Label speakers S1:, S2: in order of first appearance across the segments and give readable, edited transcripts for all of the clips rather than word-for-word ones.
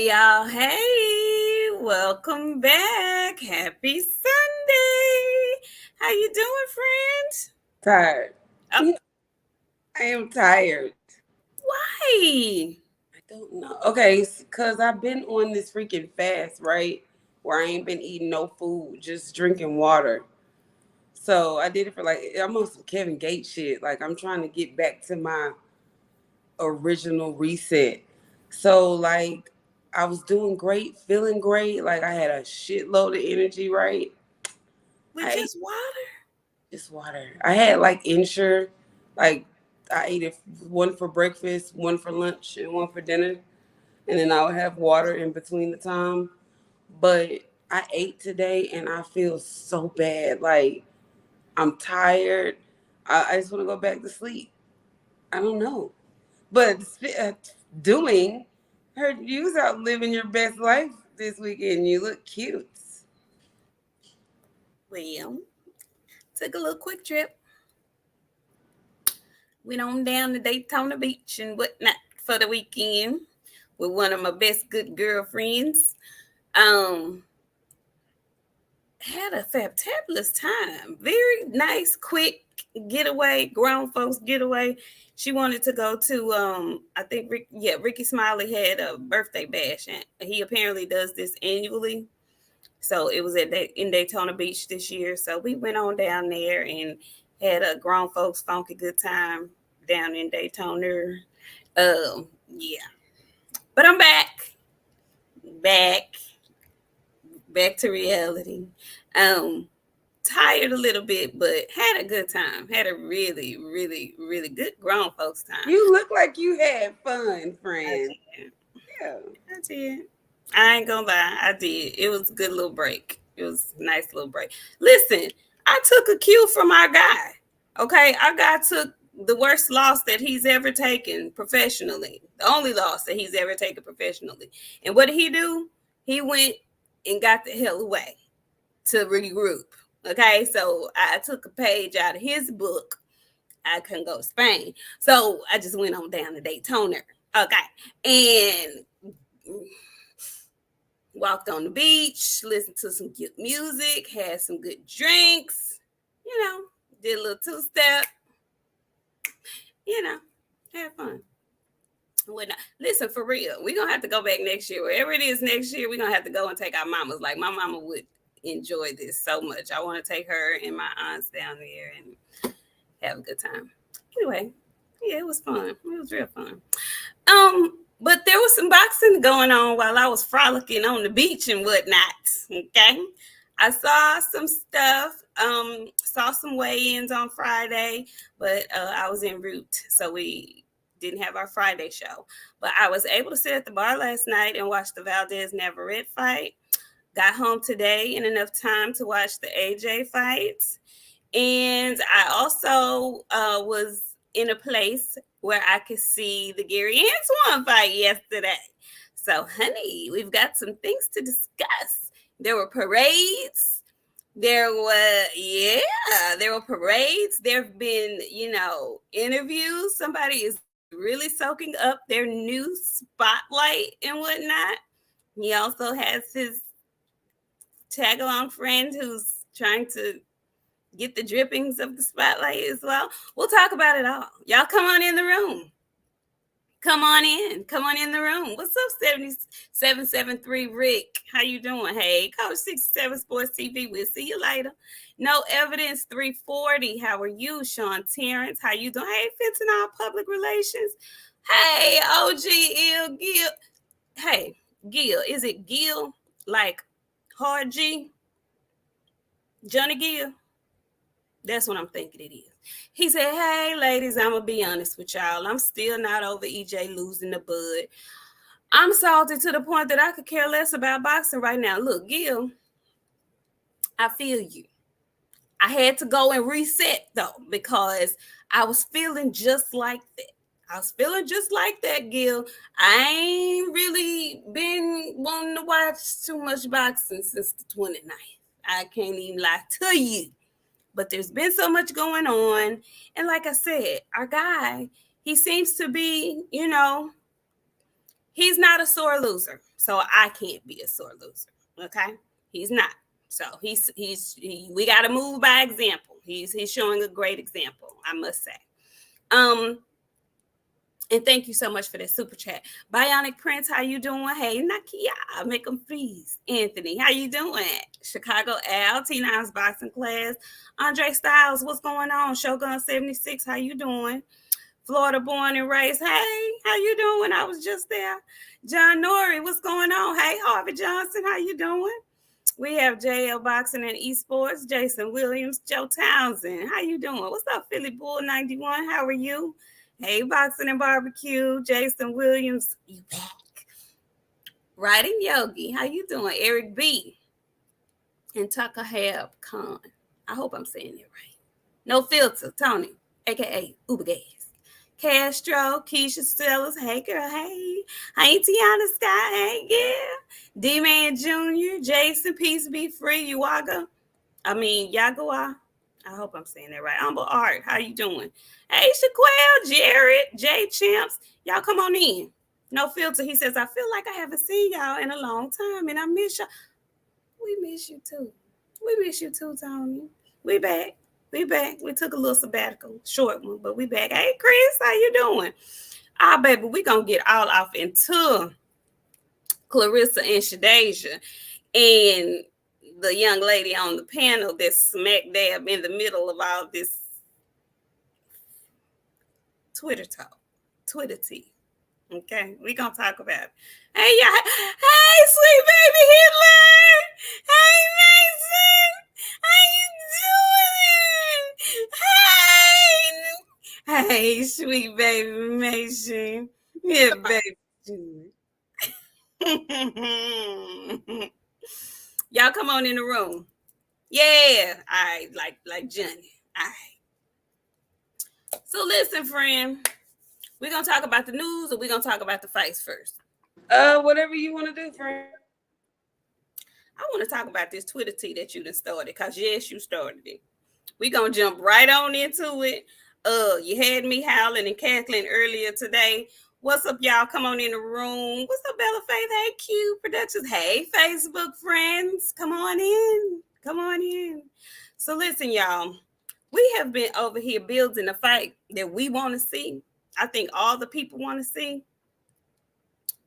S1: Hey y'all, hey, welcome back. Happy Sunday. How you doing, friend?
S2: Tired.
S1: Oh,
S2: I am tired.
S1: why?
S2: I don't know. Okay, because I've been on this freaking fast, right? Where I ain't been eating no food, just drinking water. So I did it for like, I'm on some Kevin Gates shit. Like, I'm trying to get back to my original reset. So, like, I was doing great, feeling great. Like, I had a shitload of energy, right?
S1: With
S2: I ate
S1: just water?
S2: just water. I had like Ensure, like, I ate it one for breakfast, one for lunch, and one for dinner. And then I would have water in between the time. But I ate today and I feel so bad. Like, I'm tired. I just want to go back to sleep. I don't know. But doing, heard you out living your best life this weekend. You look cute.
S1: Well, took a little quick trip. Went on down to Daytona Beach and whatnot for the weekend with one of my best good girlfriends. Um, had a fabulous time. Very nice, quick getaway, grown folks getaway. She wanted to go to I think Ricky Smiley had a birthday bash and he apparently does this annually. So it was in Daytona Beach this year. So we went on down there and had a grown folks funky good time down in Daytona. Yeah. But I'm back, back to reality. Um, Tired a little bit, but had a good time. Had a really, really, really good grown folks time.
S2: You look like you had fun,
S1: I
S2: friend.
S1: did.
S2: Yeah.
S1: I did. I ain't gonna lie. I did. It was a good little break. It was a nice little break. Listen, I took a cue from our guy. Okay, our guy took the worst loss that he's ever taken professionally. The only loss that he's ever taken professionally. And what did he do? He went and got the hell away to regroup. Okay, so I took a page out of his book. I couldn't go to Spain, so I just went on down to Daytona. Okay, and walked on the beach, listened to some good music, had some good drinks. You know, did a little two step. You know, had fun. Whatnot. Listen, for real, we're gonna have to go back next year. Wherever it is next year, we're gonna have to go and take our mamas. Like my mama would enjoy this so much. I want to take her and my aunts down there and have a good time. Anyway, yeah, it was fun. It was real fun. But there was some boxing going on while I was frolicking on the beach and whatnot. Okay. I saw some stuff, saw some weigh-ins on Friday, but I was en route, so we didn't have our Friday show. But I was able to sit at the bar last night and watch the Valdez Navarrete fight. Got home today in enough time to watch the AJ fights. And I also was in a place where I could see the Gary Antoine fight yesterday. So, honey, we've got some things to discuss. There were parades. There were parades. There have been, interviews. Somebody is really soaking up their new spotlight and whatnot. He also has his tag along friend who's trying to get the drippings of the spotlight as well. We'll talk about it all. Y'all come on in the room. Come on in. Come on in the room. What's up, 7773 Rick? How you doing? Hey, Coach 67 Sports TV. We'll see you later. No Evidence 340. How are you, Sean Terrence? How you doing? Hey, Fentanyl Public Relations. Hey, OG Il Gil. Hey, Gil. Is it Gil? Like hard G? Johnny Gill? That's what I'm thinking it is. He said, hey, ladies, I'm going to be honest with y'all. I'm still not over EJ losing the bud. I'm salty to the point that I could care less about boxing right now. Look, Gil, I feel you. I had to go and reset, though, because I was feeling just like that. I was feeling just like that, Gil. I ain't really been wanting to watch too much boxing since the 29th. I can't even lie to you. But there's been so much going on. And like I said, our guy, he seems to be, He's not a sore loser, so I can't be a sore loser. Okay, he's not. So we got to move by example. He's showing a great example, I must say. Um, and thank you so much for that super chat. Bionic Prince, how you doing? Hey, Nakia, make them freeze. Anthony, how you doing? Chicago Al, T9's boxing class. Andre Styles, what's going on? Shogun 76, how you doing? Florida born and raised. Hey, how you doing? I was just there. John Norrie, what's going on? Hey, Harvey Johnson, how you doing? We have JL Boxing and Esports. Jason Williams, Joe Townsend, how you doing? What's up, Philly Bull 91? How are you? Hey, Boxing and Barbecue. Jason Williams, you back? Riding Yogi, how you doing? Eric B. And Takahab Khan. I hope I'm saying it right. No Filter, Tony, aka Uber Gas. Castro, Keisha Stellas, hey girl, hey. Hey Tiana Sky, hey yeah. D-Man Jr., Jason, Peace Be Free, Yagawa. I hope I'm saying that right. Humble Art, how you doing? Hey Shaquelle, Jared, J Champs, y'all come on in. No Filter, he says, I feel like I haven't seen y'all in a long time and I miss y'all. We miss you too. We miss you too, Tony. We back. We back. We took a little sabbatical, short one, but we back. Hey, Chris, how you doing? Baby, we gonna get all off into Clarissa and Shadeja and the young lady on the panel that's smack dab in the middle of all this Twitter talk, Twitter tea. Okay, we gonna talk about it. Hey, yeah. Hey, sweet baby Hitler. Hey, Mason. How you doing? Hey, sweet baby Mason. Yeah, baby. Y'all come on in the room. Yeah, all right, like Johnny. All right. So listen, friend. We're gonna talk about the news, or we're gonna talk about the fights first.
S2: Whatever you want to do, friend.
S1: I want to talk about this Twitter tea that you done started, because yes, you started it. We're gonna jump right on into it. You had me howling and cackling earlier today. What's up, y'all? Come on in the room. What's up, Bella Faith? Hey, Q Productions. Hey, Facebook friends. Come on in. Come on in. So listen, y'all. We have been over here building a fight that we want to see. I think all the people want to see.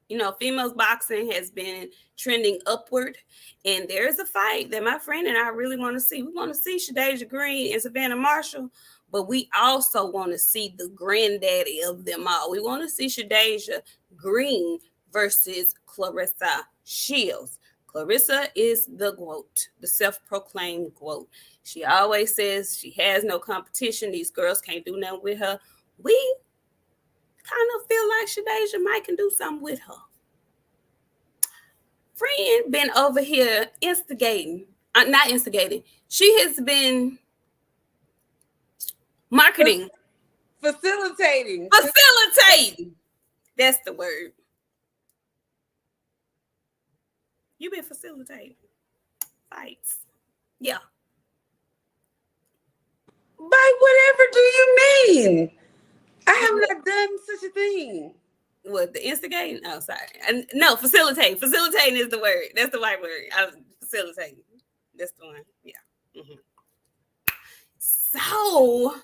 S1: You know, females boxing has been trending upward, and there's a fight that my friend and I really want to see. We want to see Shadeja Green and Savannah Marshall, but we also want to see the granddaddy of them all. We want to see Shadeja Green versus Clarissa Shields. Clarissa is the GOAT, the self-proclaimed GOAT. She always says she has no competition. These girls can't do nothing with her. We kind of feel like Shadeja might can do something with her. Friend been over here instigating, not instigating. She has been marketing,
S2: Facilitating.
S1: That's the word. You've been facilitating fights. Yeah.
S2: By whatever do you mean? I have not done such a thing.
S1: What, the instigating? Oh, sorry. No, facilitating. Facilitating is the word. That's the right word. I was facilitating. That's the one. Yeah. Mm-hmm. So,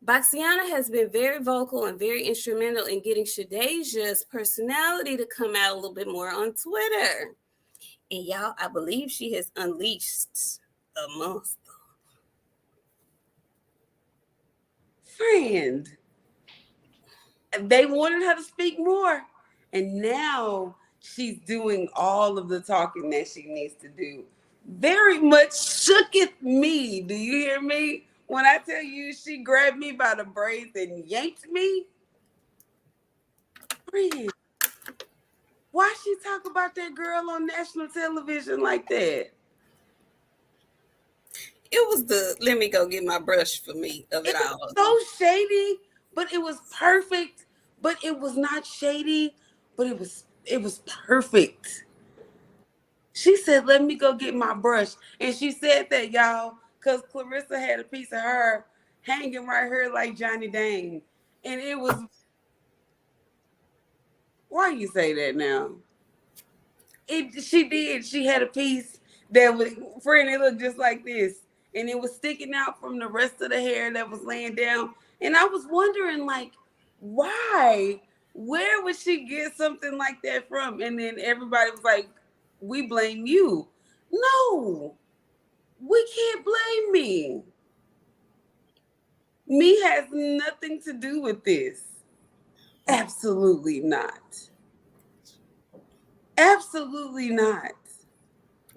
S1: BOXIANA has been very vocal and very instrumental in getting Shadeja's personality to come out a little bit more on Twitter. And y'all, I believe she has unleashed a monster.
S2: Friend, they wanted her to speak more, and now she's doing all of the talking that she needs to do. Very much shooketh me. Do you hear me? When I tell you she grabbed me by the braids and yanked me. Friend, why she talk about that girl on national television like that?
S1: It was the let me go get my brush for me of it all.
S2: So shady, but it was perfect. But it was not shady, but it was perfect. She said, "Let me go get my brush," and she said that, y'all, because Clarissa had a piece of her hanging right here like Johnny Dang, and it was Why you say that now? She did. She had a piece that was, friend, it looked just like this. And it was sticking out from the rest of the hair that was laying down. And I was wondering, like, why? Where would she get something like that from? And then everybody was like, we blame you. No, we can't blame me. Me has nothing to do with this. Absolutely not. Absolutely not.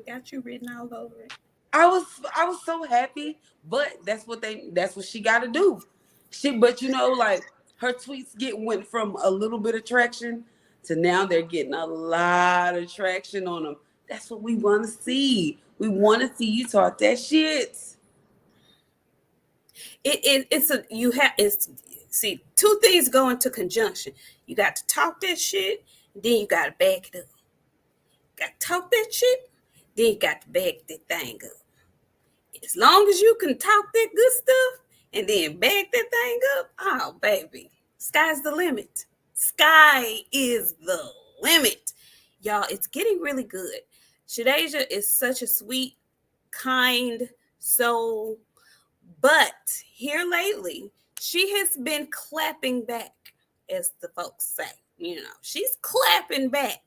S1: Got you written all over it.
S2: I was so happy, but that's what she got to do. But like her tweets went from a little bit of traction to now they're getting a lot of traction on them. That's what we want to see. We want to see you talk that shit.
S1: It's a you have it's see two things go into conjunction. You got to talk that shit, then you got to back it up. Got to talk that shit, then you got to back that thing up. As long as you can talk that good stuff and then back that thing up, oh baby, sky's the limit. Sky is the limit. Y'all, it's getting really good. Shadeja is such a sweet, kind soul, but here lately, she has been clapping back, as the folks say. She's clapping back.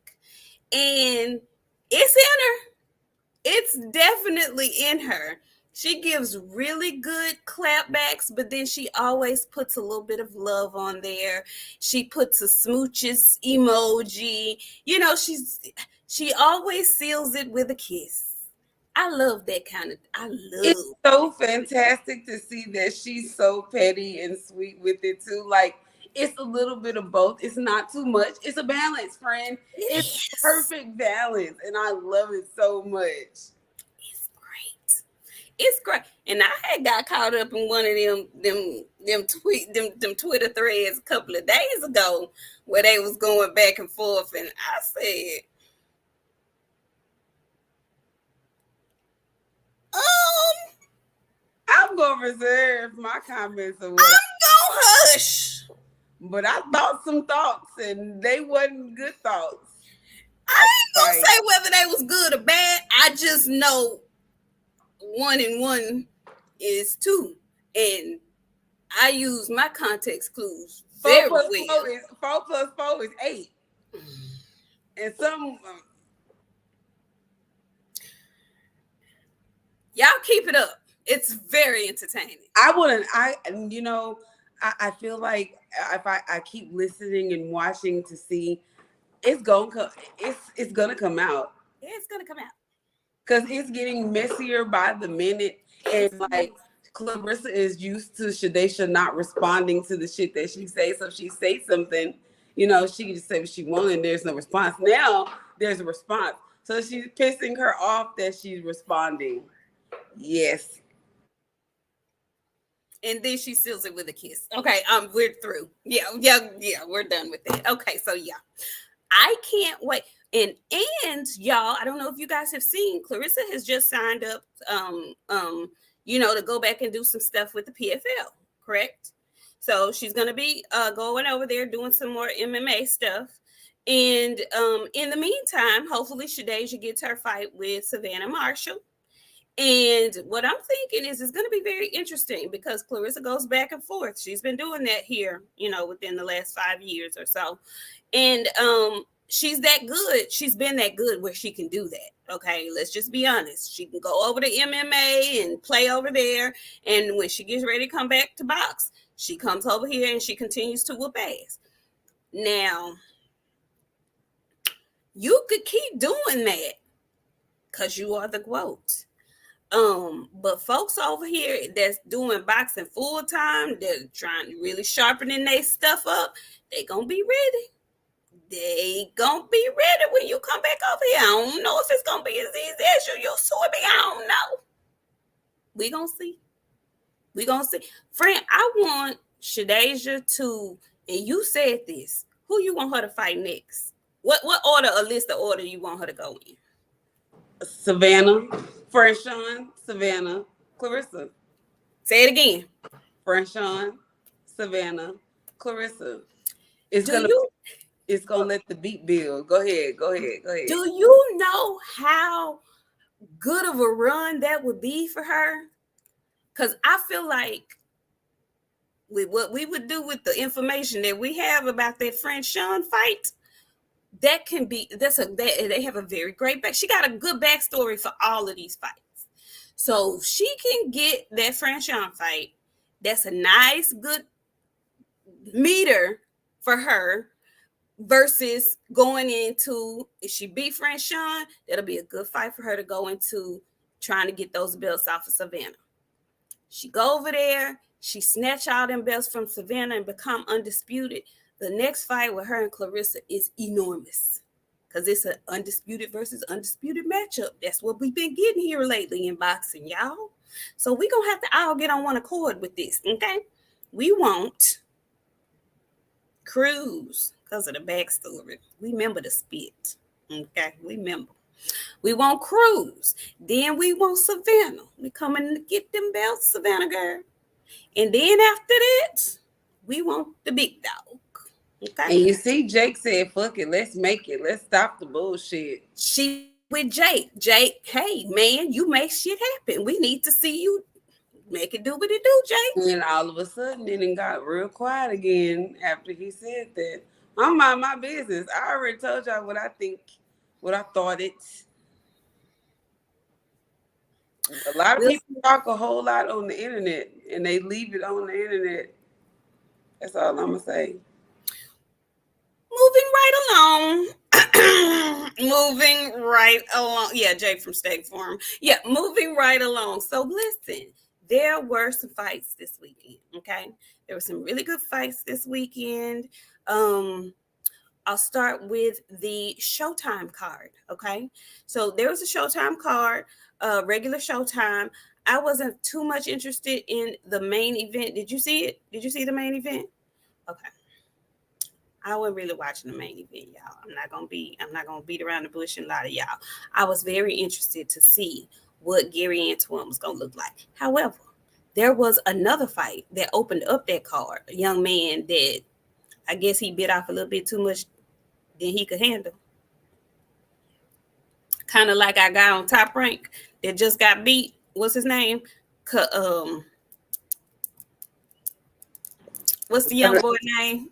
S1: And it's in her. It's definitely in her. She gives really good clapbacks, but then she always puts a little bit of love on there. She puts a smooches emoji. She always seals it with a kiss. I love that kind of.
S2: It's so fantastic to see that she's so petty and sweet with it too. Like it's a little bit of both. It's not too much. It's a balance, friend. It's perfect balance, and I love it so much.
S1: It's great. And I had got caught up in one of them Twitter threads a couple of days ago where they was going back and forth, and I said,
S2: I'm gonna reserve my comments on
S1: what I'm gonna hush.
S2: But I thought some thoughts, and they wasn't good thoughts.
S1: I ain't gonna say whether they was good or bad. I just know 1 and 1 is 2, and I use my context clues very well.
S2: 4 plus 4 is 8, and some.
S1: Y'all keep it up. It's very entertaining.
S2: I feel like if I keep listening and watching to see, it's gonna come out.
S1: Yeah, it's gonna come out.
S2: Because it's getting messier by the minute. And like Clarissa is used to Shadeja not responding to the shit that she says. So if she says something, she can just say what she wants and there's no response. Now there's a response. So she's pissing her off that she's responding. Yes.
S1: And then she seals it with a kiss. Okay, we're through. Yeah, we're done with that. Okay, so yeah. I can't wait. And y'all, I don't know if you guys have seen, Clarissa has just signed up to go back and do some stuff with the PFL, correct? So she's gonna be going over there doing some more MMA stuff. And in the meantime, hopefully Shadeja gets her fight with Savannah Marshall. And what I'm thinking is it's going to be very interesting because Clarissa goes back and forth. She's been doing that here, within the last 5 years or so. And she's that good. She's been that good where she can do that. Okay, let's just be honest. She can go over to MMA and play over there. And when she gets ready to come back to box, she comes over here and she continues to whoop ass. Now, you could keep doing that because you are the GOAT. But folks over here that's doing boxing full time, they're trying to really sharpening their stuff up. They gonna be ready. They gonna be ready when you come back over here. I don't know if it's gonna be as easy as you used to it, but I don't know. We gonna see. Friend, I want Shadeja to, and you said this. Who you want her to fight next? What order, a list of order you want her to go in?
S2: Savannah, Franchon, Savannah, Clarissa.
S1: Say it again.
S2: Franchon, Savannah, Clarissa. It's gonna let the beat build. Go ahead. Go ahead. Go ahead.
S1: Do you know how good of a run that would be for her? Because I feel like with what we would do with the information that we have about that French Sean fight, that can be they have a very great back. She got a good backstory for all of these fights. So if she can get that French Sean fight, that's a nice good meter for her versus going into, if she beat French Sean, that'll be a good fight for her to go into trying to get those belts off of Savannah. She go over there, she snatch all them belts from Savannah and become undisputed. The next fight with her and Clarissa is enormous because it's an undisputed versus undisputed matchup. That's what we've been getting here lately in boxing, y'all. So we're going to have to all get on one accord with this, okay? We won't Cruz because of the backstory. We remember the spit, okay? We remember. We want Cruz. Then we want Savannah. We coming to get them belts, Savannah girl. And then after that, we want the big dog. Okay.
S2: And you see, Jake said, fuck it, let's make it. Let's stop the bullshit.
S1: She with Jake. Jake, hey, man, you make shit happen. We need to see you make it do what it do, Jake.
S2: And all of a sudden, then it got real quiet again after he said that. I'm mind my business. I already told y'all what I think, what I thought it. A lot of people talk a whole lot on the internet, and they leave it on the internet. That's all I'm going to say.
S1: Moving right along. Moving right along. Yeah, Jake from State Farm. Yeah, moving right along. So listen, there were some fights this weekend, okay? There were some really good fights this weekend. I'll start with the Showtime card, okay? So there was a Showtime card, regular Showtime. I wasn't too much interested in the main event. Did you see it? Did you see the main event? Okay. I wasn't really watching the main event, y'all. I'm not gonna beat around the bush and lie to y'all. I was very interested to see what Gary Antoine was gonna look like. However, there was another fight that opened up that card. A young man that I guess he bit off a little bit too much than he could handle. Kind of like our guy on Top Rank that just got beat. What's his name? What's the young boy name?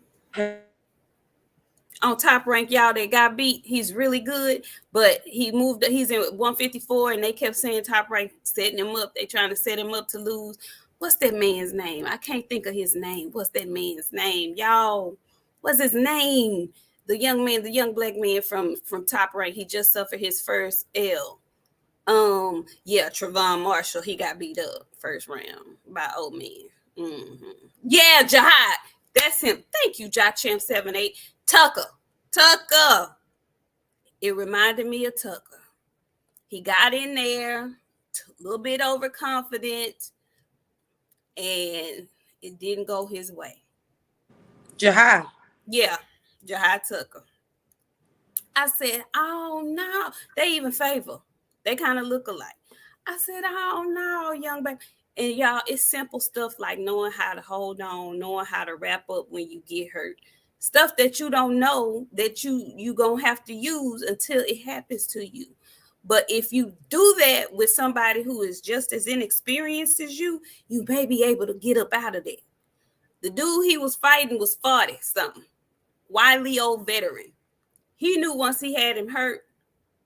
S1: On Top Rank, y'all, that got beat. He's really good, but he's in 154, and they kept saying Top Rank setting him up. They trying to set him up to lose. What's that man's name? I can't think of his name. What's that man's name, y'all? What's his name? The young man, the young black man from Top Rank. He just suffered his first L. Yeah, Trayvon Marshall. He got beat up first round by old man. Mm-hmm. Yeah, Jihad. That's him. Thank you, Jai Champ 78. Tucker. It reminded me of Tucker. He got in there a little bit overconfident, and it didn't go his way.
S2: Jihad.
S1: Yeah, Jihad Tucker. I said, oh no. They even favor. They kind of look alike. I said, oh no, young baby. And y'all, it's simple stuff like knowing how to hold on, knowing how to wrap up when you get hurt. Stuff that you don't know that you gonna have to use until it happens to you. But if you do that with somebody who is just as inexperienced as you may be able to get up out of there. The dude he was fighting was 40-something. Wily old veteran. He knew once he had him hurt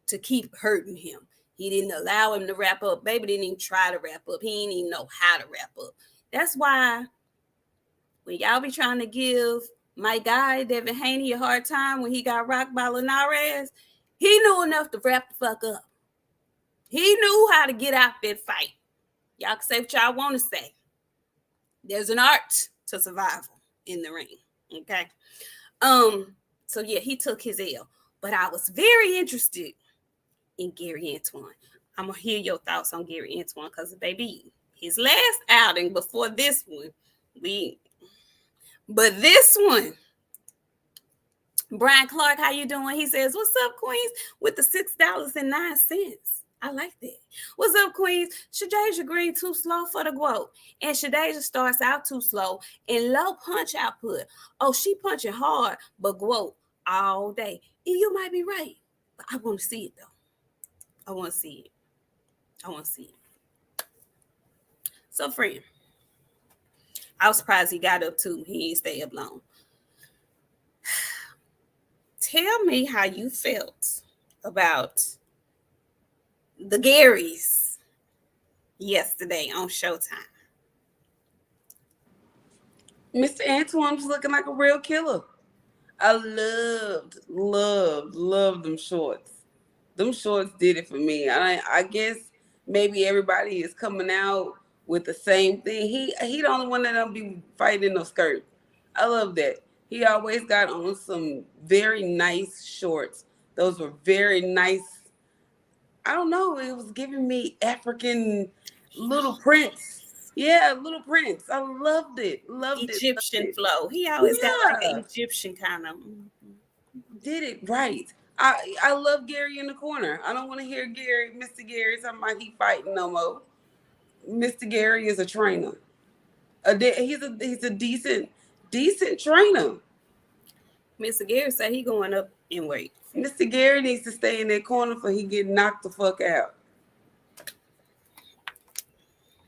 S1: to keep hurting him. He didn't allow him to wrap up. Baby didn't even try to wrap up. He didn't even know how to wrap up. That's why when y'all be trying to give my guy, Devin Haney, a hard time when he got rocked by Linares, he knew enough to wrap the fuck up. He knew how to get out that fight. Y'all can say what y'all want to say. There's an art to survival in the ring, okay? So yeah, he took his L. But I was very interested in Gary Antoine. I'm going to hear your thoughts on Gary Antoine because, baby, his last outing before this one, but this one, Brian Clark, how you doing? He says, what's up, Queens? With the $6.09. I like that. What's up, Queens? Shadeja Green too slow for the quote. And Shadeja starts out too slow and low punch output. Oh, she punching hard, but quote, all day. And you might be right, but I want to see it though. I want to see it. I want to see it. So, friend, I was surprised he got up too. He ain't stay up long. Tell me how you felt about the Garys yesterday on Showtime.
S2: Mr. Antoine was looking like a real killer. I loved them shorts. Them shorts did it for me. I guess maybe everybody is coming out with the same thing. He the only one that don't be fighting in no skirt. I love that. He always got on some very nice shorts. Those were very nice. I don't know. It was giving me African Little Prince. Yeah, Little Prince. I loved it. Loved it. Loved
S1: Egyptian
S2: it.
S1: flow. He always got like an
S2: Yeah,
S1: Egyptian kind of.
S2: did it right. I love Gary in the corner. I don't want to hear Mr. Gary talking about he fighting no more. Mr. Gary is a trainer. He's a decent trainer.
S1: Mr. Gary said he going up in weight.
S2: Mr. Gary needs to stay in that corner for he get knocked the fuck out.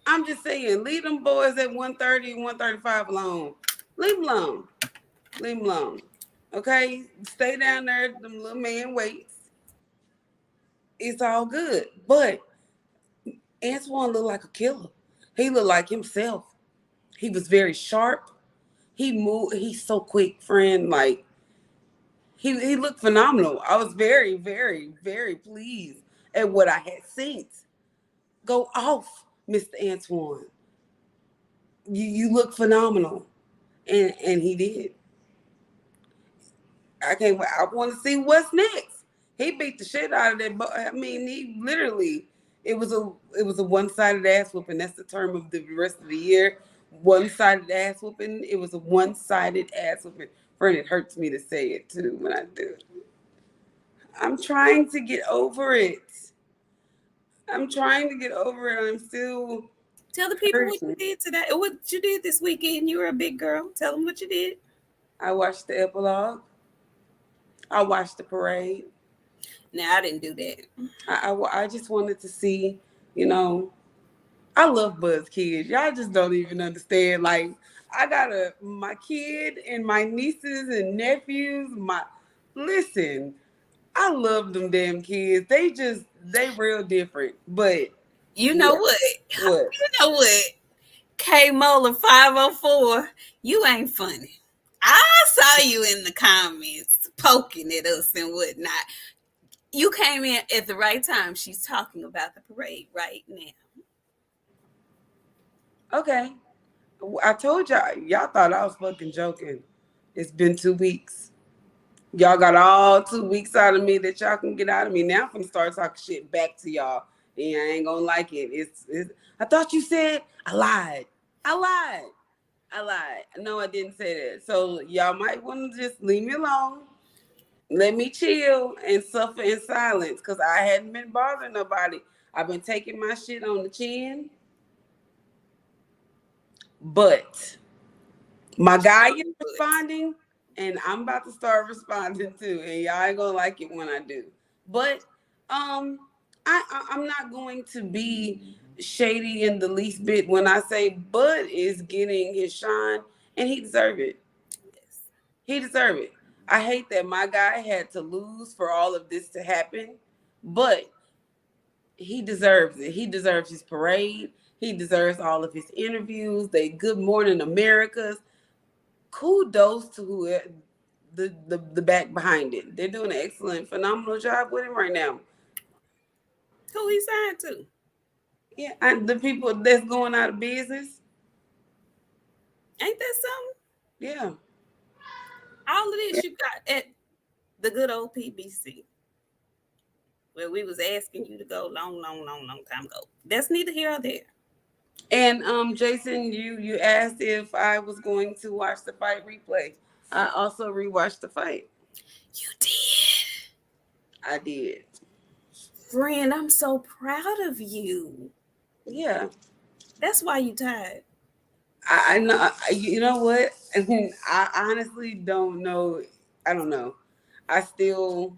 S2: I'm just saying, leave them boys at 130 and 135 alone. Leave them alone. Leave them alone. Okay? Stay down there, them little man weights. It's all good. But Antoine looked like a killer. He looked like himself. He was very sharp. He moved. He's so quick, friend. Like he looked phenomenal. I was very, very, very pleased at what I had seen. Go off, Mr. Antoine. You look phenomenal, and he did. I can't wait. I want to see what's next. He beat the shit out of that. I mean, he literally. It was a one-sided ass whooping. That's the term of the rest of the year. One-sided ass whooping. It was a one-sided ass whooping. Friend, it hurts me to say it too when I do. I'm trying to get over it. I'm trying to get over it. I'm still
S1: Tell the people what you
S2: hurting.
S1: did today. What you did this weekend. You were a big girl. Tell them what you did.
S2: I watched the epilogue. I watched the parade.
S1: Now I didn't do that.
S2: I just wanted to see, you know, I love Buzz kids. Y'all just don't even understand. Like, I got my kid and my nieces and nephews. Listen, I love them damn kids. They real different. But
S1: You know
S2: yeah,
S1: what?
S2: what?
S1: You know what? K Mola 504, you ain't funny. I saw you in the comments poking at us and whatnot. You came in at the right time. She's talking about the parade right now.
S2: Okay. I told y'all thought I was fucking joking. It's been 2 weeks. Y'all got all 2 weeks out of me that y'all can get out of me. Now I'm gonna start talking shit back to y'all. And I ain't gonna like it. I thought you said I lied. I lied. I lied. No, I didn't say that. So y'all might want to just leave me alone. Let me chill and suffer in silence because I hadn't been bothering nobody. I've been taking my shit on the chin. But my guy is responding, and I'm about to start responding too. And y'all ain't gonna like it when I do. But I'm not going to be shady in the least bit when I say Bud is getting his shine, and he deserve it.
S1: Yes.
S2: He deserve it. I hate that my guy had to lose for all of this to happen, but he deserves it. He deserves his parade. He deserves all of his interviews. They Good Morning Americas. Kudos to who the back behind it. They're doing an excellent, phenomenal job with him right now.
S1: Who he signed to?
S2: Yeah, and the people that's going out of business.
S1: Ain't that something?
S2: Yeah,
S1: All of
S2: yeah.
S1: this you got at the good old PBC, where we was asking you to go long time ago. That's neither here or there.
S2: And Jason, you asked if I was going to watch the fight replay. I also rewatched the fight.
S1: You did.
S2: I did.
S1: Friend, I'm so proud of you.
S2: Yeah,
S1: That's why you tired.
S2: I know. You know what? I honestly don't know. I don't know. I still,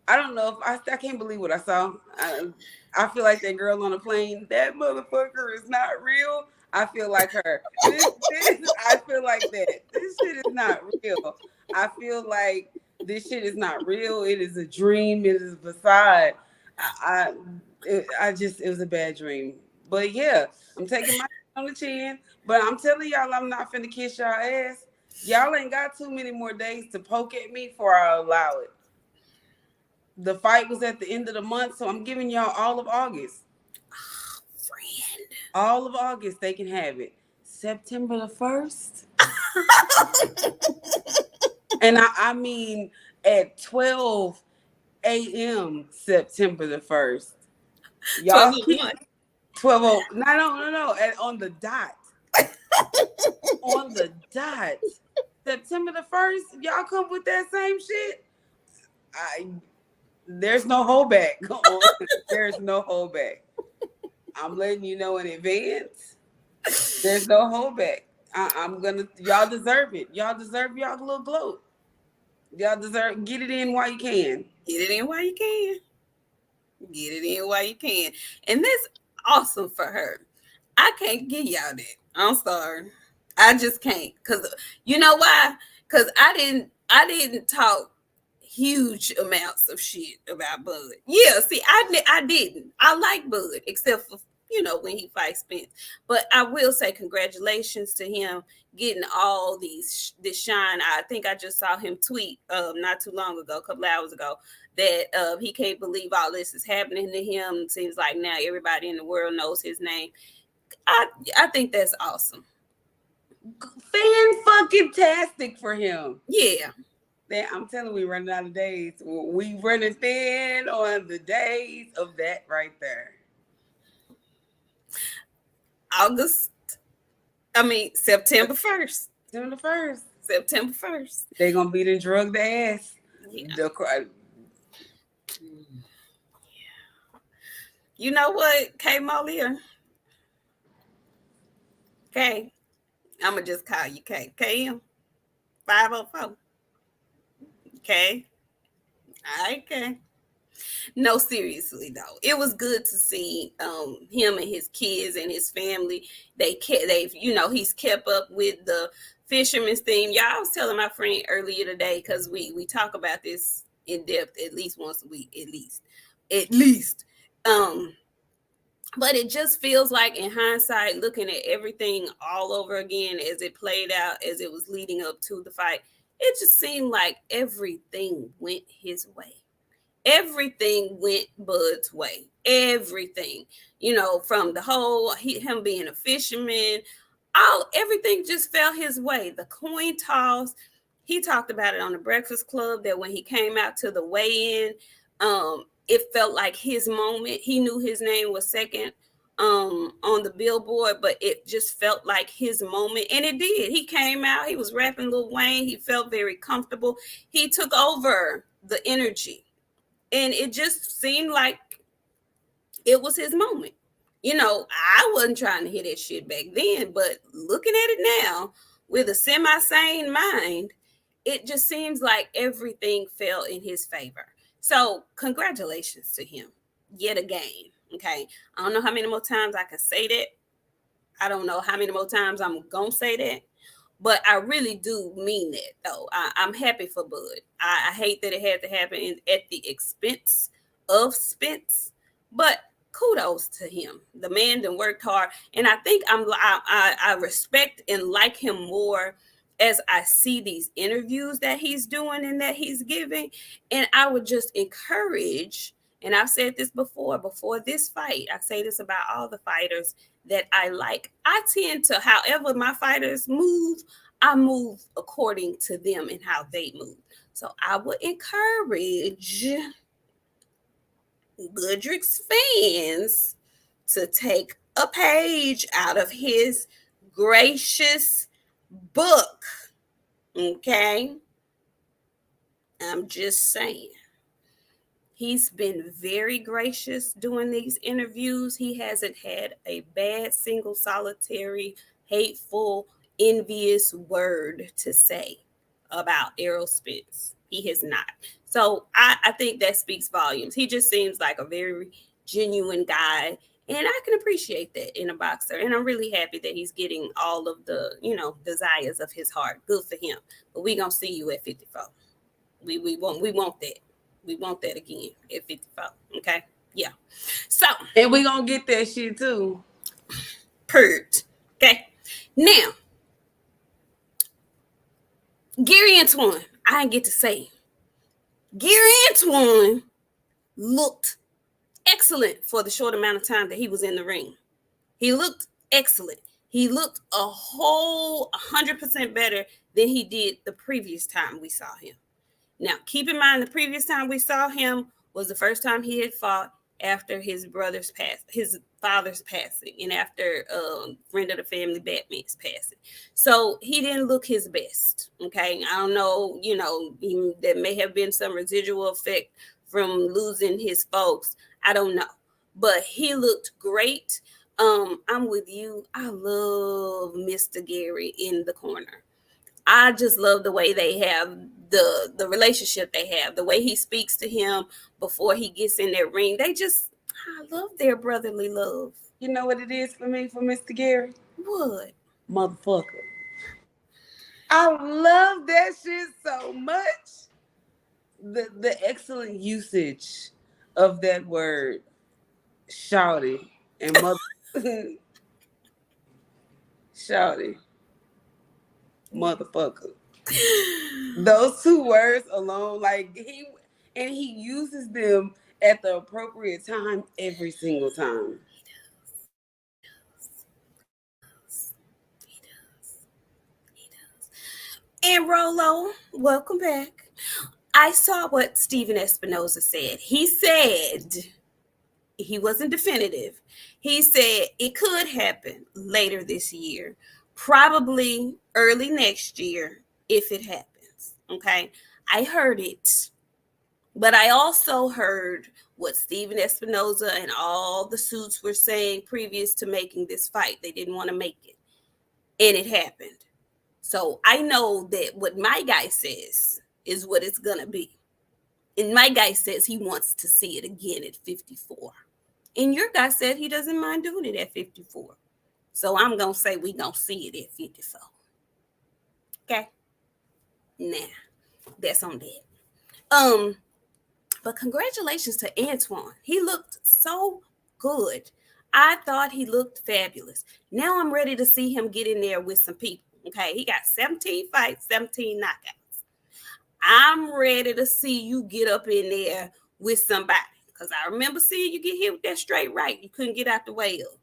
S2: I don't know if I can't believe what I saw. I feel like that girl on the plane, that motherfucker is not real. I feel like her. I feel like that. This shit is not real. I feel like this shit is not real. It is a dream. It is a facade. I, it was a bad dream. But yeah, I'm taking my on the chin. But I'm telling y'all, I'm not finna kiss y'all ass. Y'all ain't got too many more days to poke at me before I allow it. The fight was at the end of the month, so I'm giving y'all all of August.
S1: Friend.
S2: All of August, they can have it. September the 1st. And I mean at 12 a.m. September the 1st. Y'all keep 12. No, no, no, no. On the dot. On the dot. September the 1st. Y'all come with that same shit. There's no holdback. There's no holdback. I'm letting you know in advance. There's no holdback. I'm gonna. Y'all deserve it. Y'all deserve y'all little gloat. Y'all deserve. Get it in while you can.
S1: Get it in while you can. Get it in while you can. And that's awesome for her. I can't give y'all that. I'm sorry. I just can't. Cause you know why? Cause I didn't talk huge amounts of shit about Bud. Yeah, see, I didn't. I like Bud, except for when he fights Spence. But I will say congratulations to him getting all this shine. I think I just saw him tweet not too long ago, a couple hours ago, that he can't believe all this is happening to him. It seems like now everybody in the world knows his name. I think that's awesome.
S2: Fan fucking tastic for him.
S1: Yeah.
S2: I'm telling we running out of days. We running thin on the days of that right there.
S1: September 1st.
S2: September 1st.
S1: September 1st.
S2: They gonna beat and drug the ass. Yeah.
S1: You know what, K Molia? K. I'ma just call you K. KM 504. Okay. All right, K. No, seriously though, it was good to see him and his kids and his family. He's kept up with the fisherman's theme. Y'all, I was telling my friend earlier today because we talk about this in depth at least once a week, at least. But it just feels like in hindsight, looking at everything all over again as it played out, as it was leading up to the fight, it just seemed like everything went his way. Everything went Bud's way. Everything, from the whole him being a fisherman, everything just fell his way. The coin toss, he talked about it on the Breakfast Club that when he came out to the weigh-in, it felt like his moment. He knew his name was second on the billboard, but it just felt like his moment, and it did. He came out, he was rapping Lil Wayne, he felt very comfortable. He took over the energy, and it just seemed like it was his moment. I wasn't trying to hear that shit back then, but looking at it now with a semi-sane mind, it just seems like everything fell in his favor. So congratulations to him yet again. Okay. I don't know how many more times I can say that. I don't know how many more times I'm going to say that. But I really do mean that, though. I'm happy for Bud. I hate that it had to happen at the expense of Spence, but kudos to him. The man done worked hard, and I think I respect and like him more as I see these interviews that he's doing and that he's giving. And I would just encourage, and I've said this before this fight, I say this about all the fighters that I like. I tend to, however my fighters move, I move according to them and how they move. So I would encourage Goodrick's fans to take a page out of his gracious book. Okay? I'm just saying. He's been very gracious doing these interviews. He hasn't had a bad, single, solitary, hateful, envious word to say about Errol Spence. He has not. So I think that speaks volumes. He just seems like a very genuine guy. And I can appreciate that in a boxer. And I'm really happy that he's getting all of the, desires of his heart. Good for him. But we gonna see you at 54. We want that. We want that again at 54. Okay. Yeah. So
S2: And we gonna get that shit too.
S1: purged. Okay. Now, Gary Antoine, I didn't get to say. Gary Antoine looked excellent for the short amount of time that he was in the ring. He looked excellent. He looked a whole 100% better than he did the previous time we saw him. Now, keep in mind, the previous time we saw him was the first time he had fought after his father's passing, and after friend of the family Batman's passing. So he didn't look his best. Okay, I don't know. There may have been some residual effect from losing his folks. I don't know, but he looked great. I'm with you. I love Mr. Gary in the corner. I just love the way they have the relationship they have, the way he speaks to him before he gets in that ring. I love their brotherly love.
S2: You know what it is for me, for Mr. Gary?
S1: What?
S2: Motherfucker. I love that shit so much. The excellent usage of that word, shouty and mother, shouty, motherfucker. Those two words alone, like he uses them at the appropriate time every single time.
S1: And Rolo, welcome back. I saw what Steven Espinoza said. He said he wasn't definitive. He said it could happen later this year, probably early next year if it happens. Okay. I heard it, but I also heard what Steven Espinoza and all the suits were saying previous to making this fight. They didn't want to make it, and it happened. So I know that what my guy says is what it's going to be. And my guy says he wants to see it again at 54. And your guy said he doesn't mind doing it at 54. So I'm going to say we're going to see it at 54. Okay? Nah, that's on that. But congratulations to Antoine. He looked so good. I thought he looked fabulous. Now I'm ready to see him get in there with some people. Okay, he got 17 fights, 17 knockouts. I'm ready to see you get up in there with somebody. Because I remember seeing you get hit with that straight right. You couldn't get out the way of.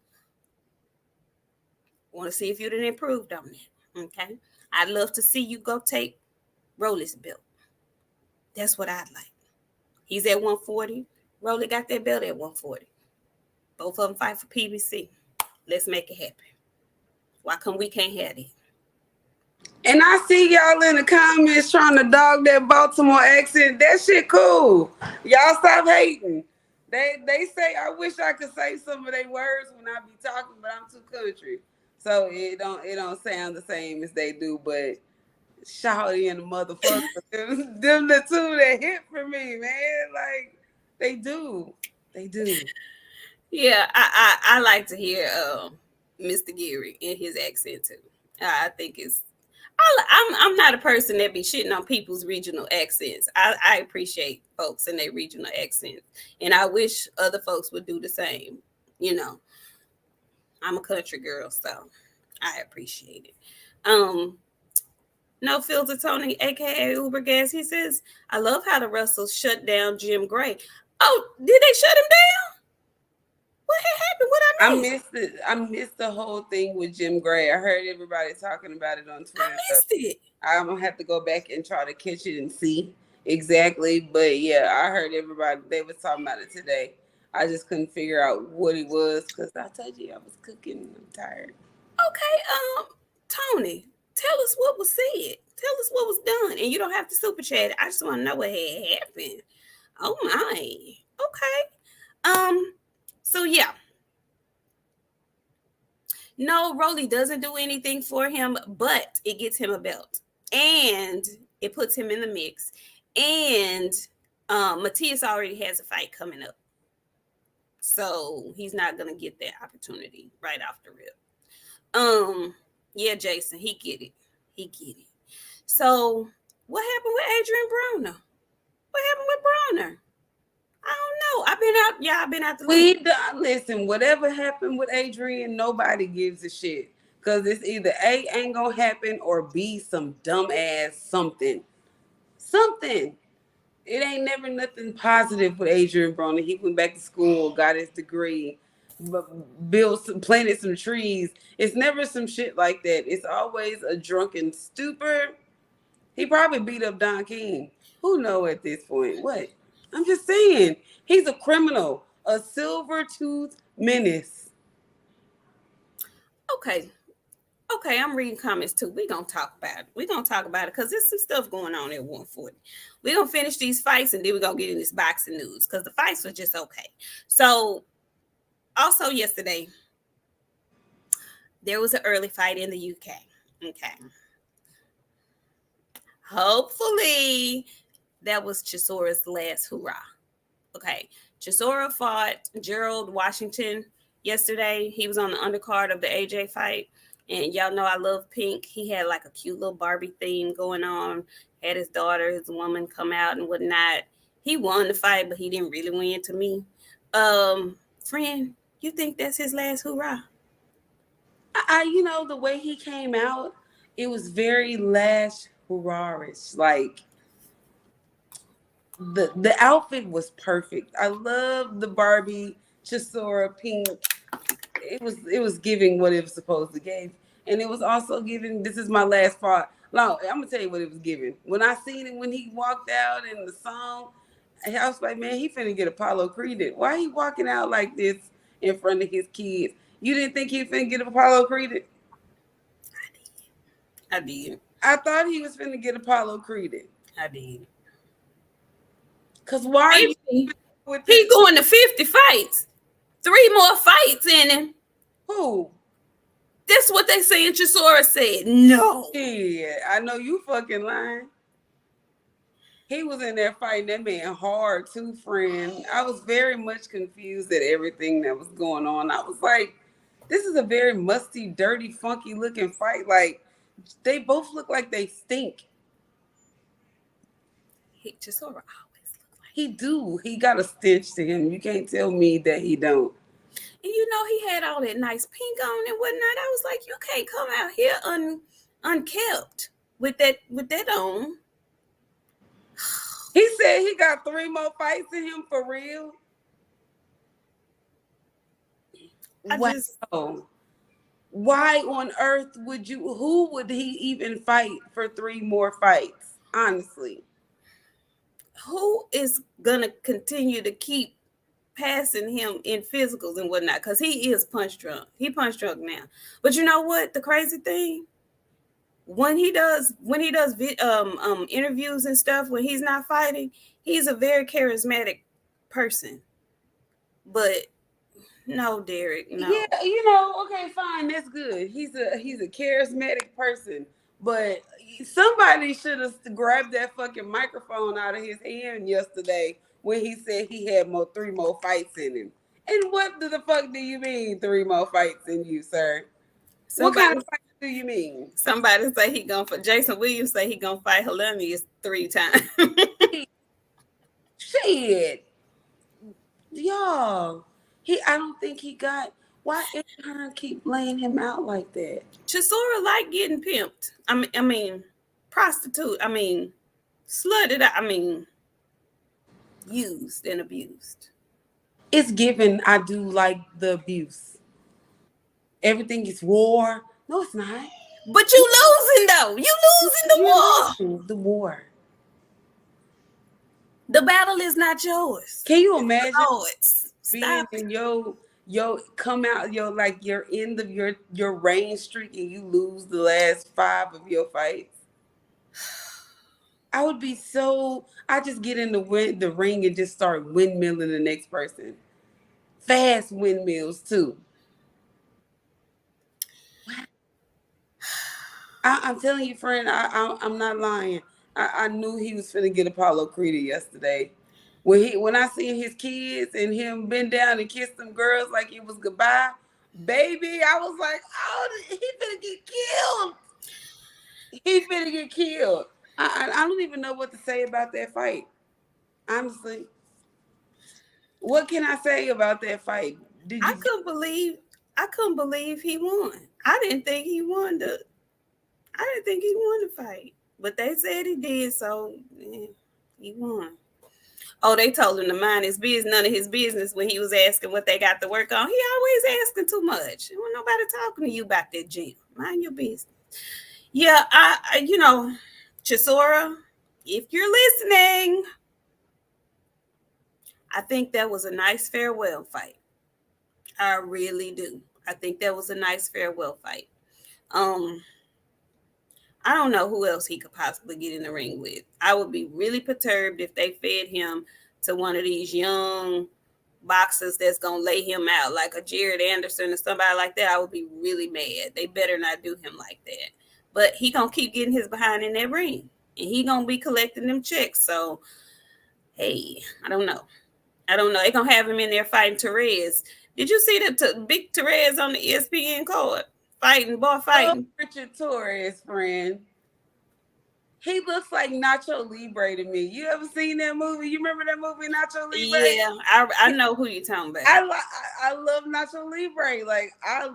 S1: Want to see if you'd have improved on that. Okay. I'd love to see you go take Rolly's belt. That's what I'd like. He's at 140. Rolly got that belt at 140. Both of them fight for PBC. Let's make it happen. Why come we can't have it?
S2: And I see y'all in the comments trying to dog that Baltimore accent. That shit cool. Y'all stop hating. They say I wish I could say some of their words when I be talking, but I'm too country. So it don't sound the same as they do, but Shawty and the motherfucker, them the two that hit for me, man. Like they do. They do.
S1: Yeah, I like to hear Mr. Geary in his accent too. I think I'm not a person that be shitting on people's regional accents. I appreciate folks and their regional accents, and I wish other folks would do the same. I'm a country girl, so I appreciate it. No filter Tony, aka Uber Gas. He says, "I love how the Russells shut down Jim Gray." Oh, did they shut him down? What had happened? What I missed?
S2: I missed the whole thing with Jim Gray. I heard everybody talking about it on Twitter.
S1: I missed it.
S2: I'm gonna have to go back and try to catch it and see exactly. But yeah, I heard everybody, they was talking about it today. I just couldn't figure out what it was because I told you I was cooking. I'm tired.
S1: Okay, Tony, tell us what was said. Tell us what was done, and you don't have to super chat. I just want to know what had happened. Oh my. Okay. So yeah. No, Rolly doesn't do anything for him, but it gets him a belt. And it puts him in the mix. And Matthias already has a fight coming up. So he's not gonna get that opportunity right off the rip. Yeah, Jason, he get it. He get it. So what happened with Adrian Broner? What happened with Broner? I don't know. I've been out, yeah, I've been out the loop.
S2: We done, listen, whatever happened with Adrian, nobody gives a shit. Cause it's either A ain't gonna happen or B some dumbass something. Something. It ain't never nothing positive with Adrian Broner. He went back to school, got his degree, built some, planted some trees. It's never some shit like that. It's always a drunken stupor. He probably beat up Don King. Who know at this point? What? I'm just saying. He's a criminal, a silver tooth menace.
S1: Okay. Okay, I'm reading comments too. We're gonna talk about it. We're gonna talk about it because there's some stuff going on at 140. We're gonna finish these fights and then we're gonna get in this boxing news because the fights were just okay. So also yesterday, there was an early fight in the UK. Okay. Hopefully that was Chisora's last hurrah. Okay. Chisora fought Gerald Washington yesterday. He was on the undercard of the AJ fight. And y'all know I love Pink. He had like a cute little Barbie theme going on. Had his daughter, his woman come out and whatnot. He won the fight, but he didn't really win to me. Friend, you think that's his last hurrah?
S2: You know, the way he came out, it was very last hurrah-ish. Like the outfit was perfect. I love the Barbie Chisora pink. It was giving what it was supposed to give, and it was also giving. This is my last part. No, I'm gonna tell you what it was giving. When I seen it when he walked out in the song, I was like, man, he finna get Apollo Creeded. Why he walking out like this in front of his kids? You didn't think he finna get Apollo Creeded?
S1: I did.
S2: I thought he was finna get Apollo Creeded.
S1: I did.
S2: Cause why are you
S1: with this? He going to 50 fights. 3 more fights in him.
S2: Who?
S1: That's what they say. And Chisora said no.
S2: Yeah, I know you fucking lying. He was in there fighting that man hard too, friend. I was very much confused at everything that was going on. I was like, this is a very musty, dirty, funky looking fight. Like, they both look like they stink.
S1: Chisora always look like
S2: he do. He got a stench to him. You can't tell me that he don't.
S1: And you know, he had all that nice pink on and whatnot. I was like, you can't come out here unkept with that on.
S2: He said he got 3 more fights in him for real. Why on earth would you? Who would he even fight for 3 more fights? Honestly,
S1: who is gonna continue to keep passing him in physicals and whatnot? Because he is punch drunk. He punch drunk now. But you know what? The crazy thing, when he does interviews and stuff, when he's not fighting, he's a very charismatic person. But no, Derek, no.
S2: Yeah, you know, okay, fine, that's good. He's a charismatic person, but somebody should have grabbed that fucking microphone out of his hand yesterday when he said he had 3 more fights in him. And what the fuck do you mean 3 more fights in you, sir? What kind of fight do you mean?
S1: Somebody say he gonna fight. Jason Williams say he gonna fight Helenius 3 times.
S2: Shit, y'all. I don't think he got. Why Aaron keep laying him out like that?
S1: Chisora like getting pimped. I mean, prostitute. I mean, slutted. I mean, used and abused.
S2: It's given. I do like the abuse. Everything is war. No, it's not.
S1: But you losing though. You losing the war.
S2: The war.
S1: The battle is not yours.
S2: Can you imagine?
S1: Stop.
S2: Being in come out like you're in your reign streak and you lose the last 5 of your fights. I would be so. I just get in the ring and just start windmilling the next person. Fast windmills too. I'm telling you, friend. I'm not lying. I knew he was finna get Apollo Creed yesterday. When I seen his kids and him bend down and kiss them girls like it was goodbye, baby, I was like, oh, he finna get killed. He finna get killed. I don't even know what to say about that fight. Honestly, what can I say about that fight? Did
S1: I
S2: you?
S1: couldn't believe I couldn't believe he won. I didn't think he won the I didn't think he won the fight. But they said he did, so yeah, he won. Oh, they told him to mind his business, none of his business when he was asking what they got to work on. He always asking too much. There wasn't nobody talking to you about that gym. Mind your business. Yeah, Chisora, if you're listening, I think that was a nice farewell fight. I really do. I think that was a nice farewell fight. Um, I don't know who else he could possibly get in the ring with. I would be really perturbed if they fed him to one of these young boxers that's gonna lay him out, like a Jared Anderson or somebody like that. I would be really mad. They better not do him like that. But he gonna keep getting his behind in that ring, and he gonna be collecting them checks. So hey, I don't know. I don't know. They gonna have him in there fighting Therese. Did you see the big Therese on the ESPN card fighting, boy
S2: Oh,
S1: fighting?
S2: Richard Torres, friend. He looks like Nacho Libre to me. You ever seen that movie? You remember that movie, Nacho Libre?
S1: Yeah, I know who you're talking about.
S2: I love Nacho Libre. Like I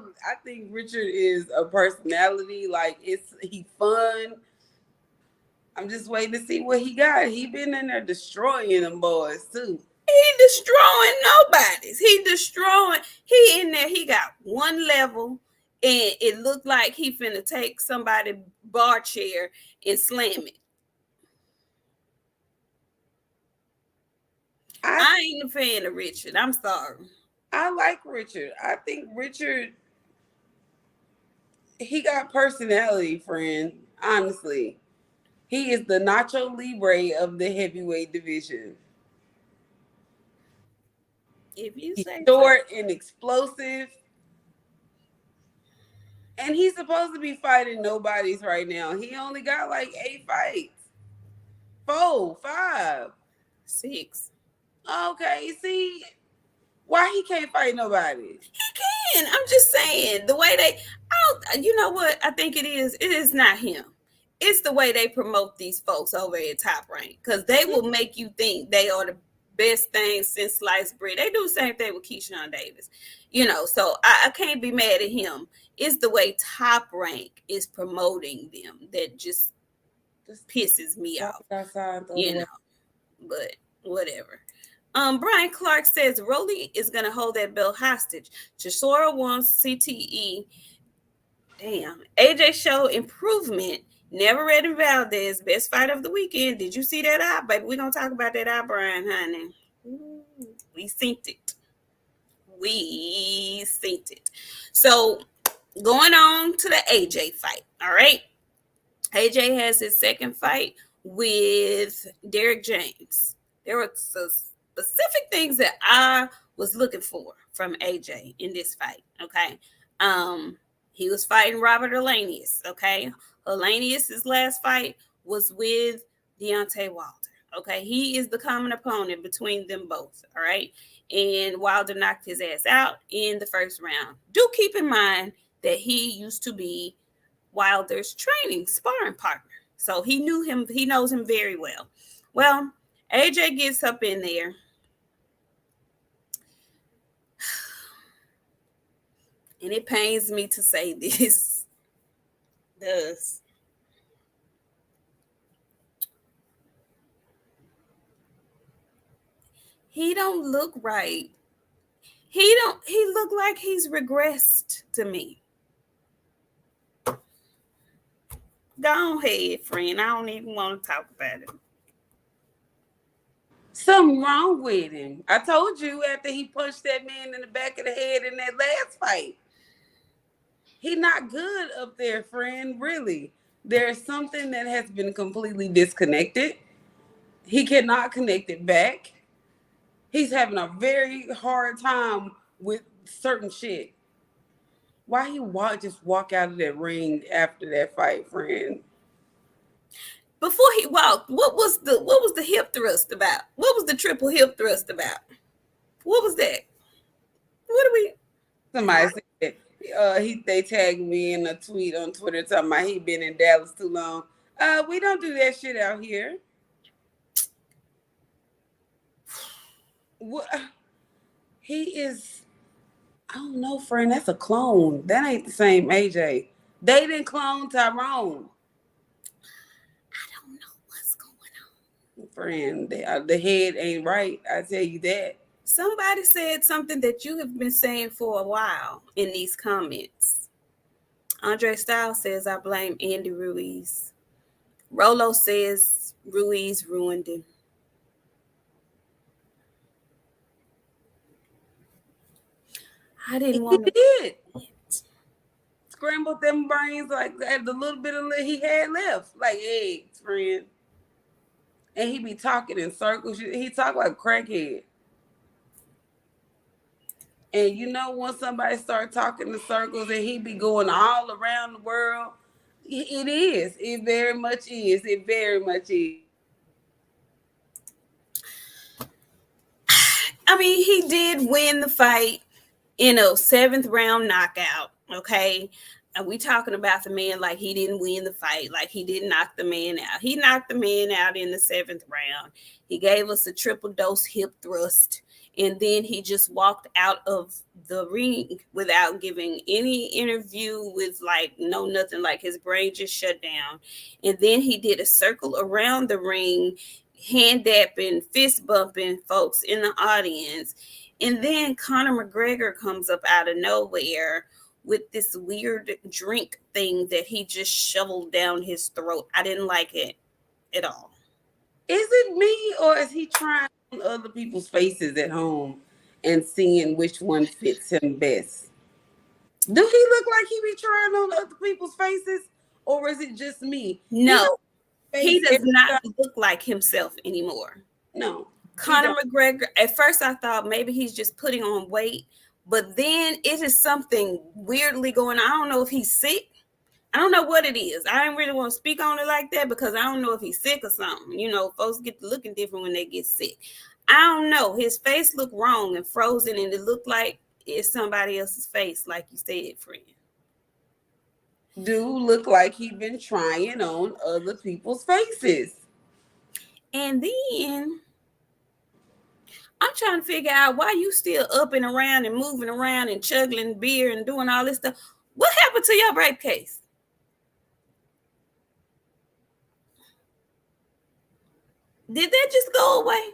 S2: think Richard is a personality. Like he fun. I'm just waiting to see what he got. He been in there destroying them boys too.
S1: He destroying nobodies. He destroying. He in there. He got one level, and it looked like he finna take somebody bar chair and slam it.
S2: I
S1: I ain't a fan of Richard. I'm sorry.
S2: I like Richard. I think Richard he got personality, friend. Honestly, he is the Nacho Libre of the heavyweight division.
S1: If you
S2: He's
S1: say so.
S2: short and explosive. And he's supposed to be fighting nobodies right now. He only got like 8 fights. 4, 5.
S1: 6.
S2: Okay, see why he can't fight nobody?
S1: He can. I'm just saying the way they. I don't. You know what? I think it is. It is not him. It's the way they promote these folks over at Top Rank, because they will make you think they are the best thing since sliced bread. They do the same thing with Keyshawn Davis. So I can't be mad at him. It's the way Top Rank is promoting them that just pisses me
S2: Walk
S1: off.
S2: outside and throw it
S1: You
S2: away.
S1: know, but whatever. Brian Clark says Rolly is going to hold that belt hostage. Chisora wants CTE. Damn. AJ showed improvement. Never read in Valdez. Best fight of the weekend. Did you see that eye, baby? We're going to talk about that eye, Brian, honey. Ooh, we synced it. We synced it. So, going on to the AJ fight. All right. AJ has his second fight with Derek James. There were some specific things that I was looking for from AJ in this fight. Okay. He was fighting Robert Elanius. Okay. Elanius' last fight was with Deontay Wilder. Okay. He is the common opponent between them both. All right. And Wilder knocked his ass out in the first round. Do keep in mind that he used to be Wilder's training sparring partner. So he knew him, he knows him very well. Well, AJ gets up in there. And it pains me to say this. Does he don't look right. He look like he's regressed to me. Go ahead, friend. I don't even want to talk about it.
S2: Something wrong with him. I told you after he punched that man in the back of the head in that last fight. He not good up there, friend. Really. There's something that has been completely disconnected. He cannot connect it back. He's having a very hard time with certain shit. Why he just walk out of that ring after that fight, friend?
S1: before he walked, what was the hip thrust about? What was the triple hip thrust about? What was that? What do we?
S2: Somebody said they tagged me in a tweet on Twitter talking about he been in Dallas too long. We don't do that shit out here. What he is, I don't know, friend. That's a clone. That ain't the same AJ. They didn't clone Tyrone.
S1: I don't know what's going on.
S2: Friend, the head ain't right. I tell you that.
S1: Somebody said something that you have been saying for a while in these comments. Andre Styles says, I blame Andy Ruiz. Rolo says Ruiz ruined him. I didn't want
S2: He
S1: to.
S2: did. Scrambled them brains like the little bit of he had left, like eggs, friend. And he be talking in circles. He talk like crackhead. And you know when somebody start talking in circles and he be going all around the world, it is. It very much is. It very much is.
S1: I mean, he did win the fight in a seventh round knockout. Okay. And we talking about the man like he didn't win the fight, like he didn't knock the man out. He knocked the man out in the seventh round. He gave us a triple dose hip thrust, and then he just walked out of the ring without giving any interview with like no nothing. Like his brain just shut down. And then he did a circle around the ring, hand dapping, fist bumping folks in the audience. And then Conor McGregor comes up out of nowhere with this weird drink thing that he just shoveled down his throat. I didn't like it at all.
S2: Is it me or is he trying on other people's faces at home and seeing which one fits him best? Do he look like he be trying on other people's faces, or is it just me?
S1: No, he does not
S2: time.
S1: look like himself anymore.
S2: No,
S1: Conor McGregor, at first I thought maybe he's just putting on weight, but then it is something weirdly going on. I don't know if he's sick. I don't know what it is. I don't really want to speak on it like that because I don't know if he's sick or something. You know, folks get to looking different when they get sick. I don't know. His face looked wrong and frozen, and it looked like it's somebody else's face, like you said, friend.
S2: Dude look like he been trying on other people's faces.
S1: And then I'm trying to figure out why you still up and around and moving around and chugging beer and doing all this stuff. What happened to your rape case? Did that just go away?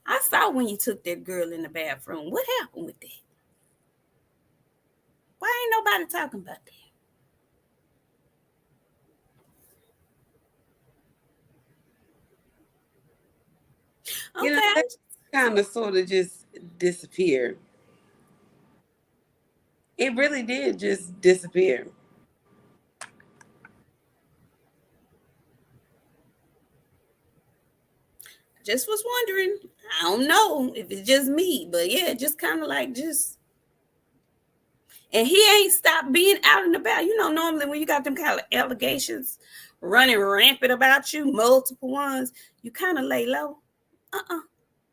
S1: I saw when you took that girl in the bathroom. What happened with that? Why ain't nobody talking about that? Okay.
S2: You know, that kind of sort of just disappeared. It really did just disappear.
S1: Just was wondering. I don't know if it's just me, but yeah, just kind of like just. And he ain't stopped being out and about. You know, normally when you got them kind of allegations running rampant about you, multiple ones, you kind of lay low.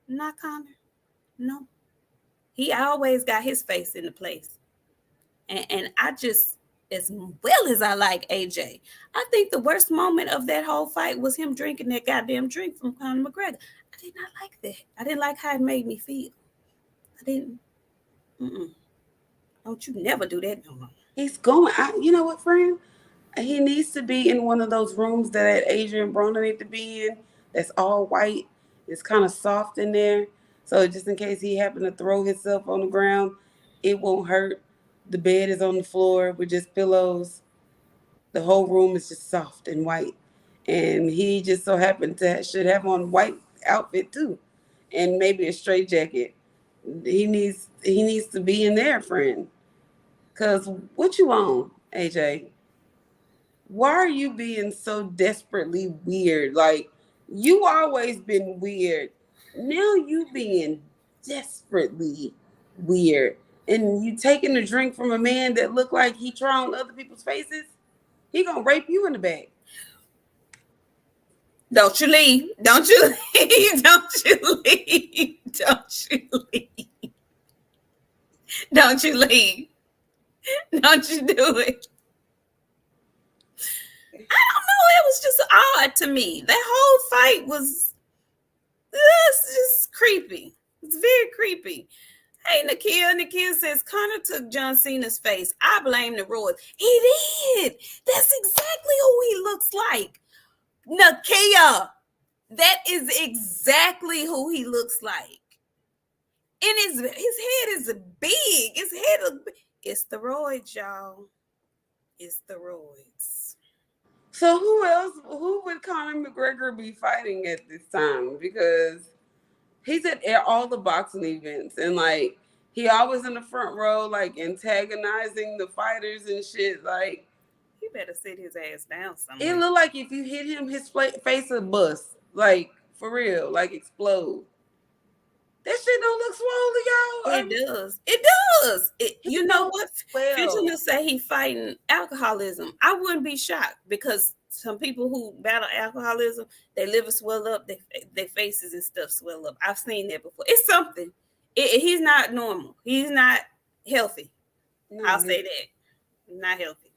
S1: Not Conor. No. He always got his face in the place. And I just, as well as I like AJ, I think the worst moment of that whole fight was him drinking that goddamn drink from Conor McGregor. I did not like that. I didn't like how it made me feel. I didn't. Don't you never do that no more.
S2: He's going. You know what, friend? He needs to be in one of those rooms that Adrian Broner need to be in. That's all white. It's kind of soft in there. So just in case he happened to throw himself on the ground, it won't hurt. The bed is on the floor with just pillows. The whole room is just soft and white. And he just so happened to should have on white outfit too. And maybe a straight jacket. He needs to be in there, friend. Cause what you on, AJ? Why are you being so desperately weird? Like, you always been weird. Now you being desperately weird. And you taking a drink from a man that looked like he trying on other people's faces? He gonna rape you in the back.
S1: Don't you leave. Don't you leave. Don't you leave. Don't you leave. Don't you leave. Don't you do it. I don't know. It was just odd to me. That whole fight was just creepy. It's very creepy. Hey, Nikhil says Connor took John Cena's face. I blame the roids. He did. That's exactly who he looks like. Nikhil, that is exactly who he looks like. And his head is big. His head is big. It's the roids, y'all. It's the roids.
S2: So who would Conor McGregor be fighting at this time? Because he's at all the boxing events and like he always in the front row, like antagonizing the fighters and shit. Like
S1: he better sit his ass down somewhere.
S2: It looked like if you hit him, his face would bust. Like for real, like explode. That shit don't look swollen, y'all.
S1: It does. It does. You know what? Fidget say he fighting alcoholism. I wouldn't be shocked because some people who battle alcoholism, their liver swell up, their faces and stuff swell up. I've seen that before. It's something. He's not normal. He's not healthy. I'll say that. Not healthy.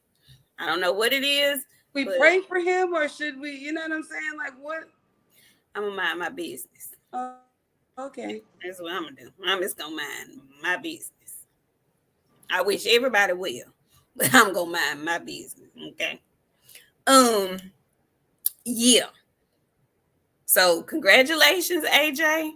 S1: I don't know what it is.
S2: We pray for him, or should we? You know what I'm saying? Like what?
S1: I'm gonna mind my business.
S2: Okay.
S1: That's what I'm gonna do. I'm just gonna mind my business. I wish everybody will, but I'm gonna mind my business. Okay. Yeah. So congratulations, AJ.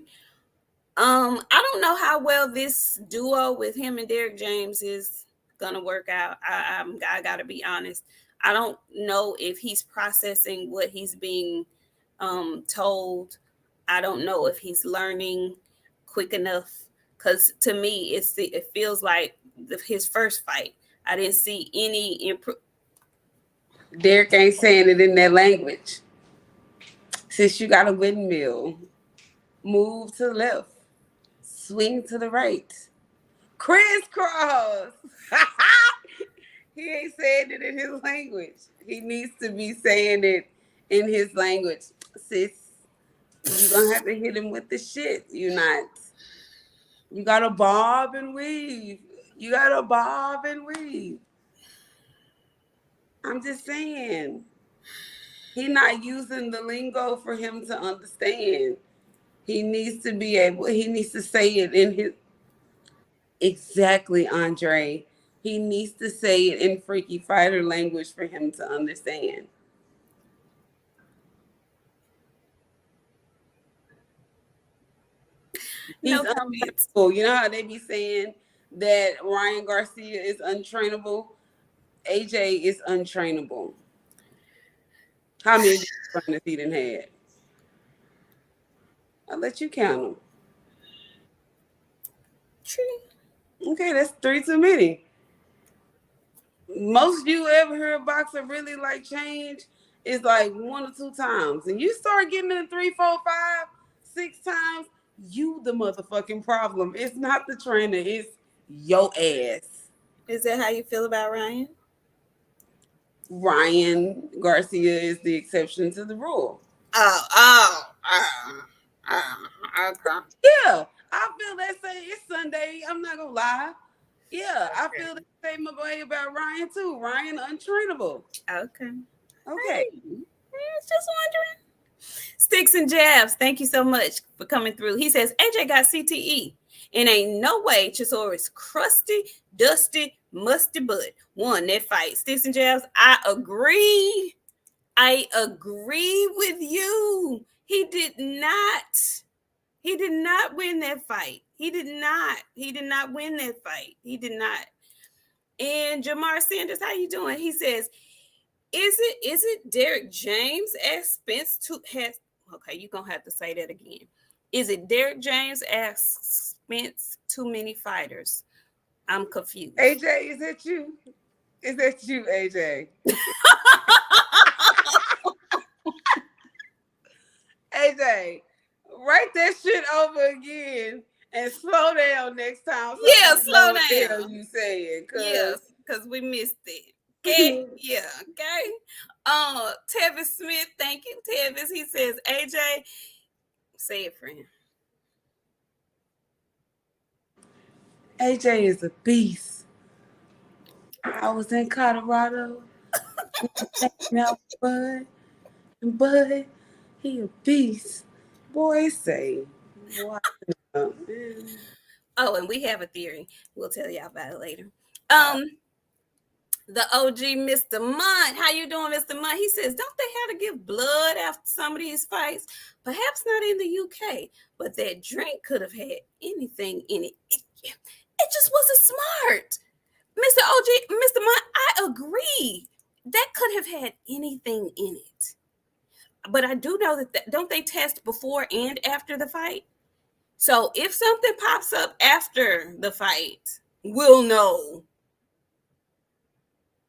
S1: I don't know how well this duo with him and Derek James is gonna work out. I gotta be honest. I don't know if he's processing what he's being told. I don't know if he's learning quick enough. Because to me, it feels like his first fight. I didn't see any improvement.
S2: Derek ain't saying it in that language. Since you got a windmill, move to the left, swing to the right, crisscross. He ain't saying it in his language. He needs to be saying it in his language. Sis, you're going to have to hit him with the shit. You're not. You got to bob and weave. You got to bob and weave. I'm just saying. He's not using the lingo for him to understand. He needs to say it in his. Exactly, Andre. He needs to say it in Freaky Fighter language for him to understand. He's untrainable. You know how they be saying that Ryan Garcia is untrainable? AJ is untrainable. How many trainers he done had? I'll let you count them. Okay, that's 3 too many. Most you ever hear a boxer really like change is like 1 or 2 times. And you start getting in 3, 4, 5, 6 times, you the motherfucking problem. It's not the trainer, it's your ass.
S1: Is that how you feel about Ryan?
S2: Ryan Garcia is the exception to the rule.
S1: Okay.
S2: Yeah, I feel that same. It's Sunday. I'm not gonna lie. Yeah, I feel the same way about Ryan too. Ryan untrainable.
S1: Okay.
S2: Hey,
S1: just wondering. Sticks and Jabs, thank you so much for coming through. He says AJ got CTE and ain't no way Chisora's crusty, dusty, musty butt won that fight. Sticks and Jabs, I agree. I agree with you. He did not win that fight. He did not win that fight. He did not. And Jamar Sanders, how you doing? He says, is it Derek James expense to has okay, you're gonna have to say that again. Is it Derek James expense too many fighters? I'm confused.
S2: AJ, is that you? Is that you, AJ? AJ, write that shit over again and slow down next time.
S1: Yeah, slow down.
S2: You saying?
S1: Yes, because we missed it. Yeah, okay. Tevis Smith, thank you, Tevis. He says, AJ, say it, friend.
S2: AJ is a beast. I was in Colorado hanging out with Bud, and Bud, he a beast. Boy, say, what? Man.
S1: Oh, and we have a theory. We'll tell y'all about it later. Um, the OG Mr. Munt. How you doing, Mr. Munt? He says, don't they have to give blood after some of these fights? Perhaps not in the UK, but that drink could have had anything in it. It just wasn't smart. Mr. OG, Mr. Munt, I agree. That could have had anything in it. But I do know that don't they test before and after the fight? So if something pops up after the fight, we'll know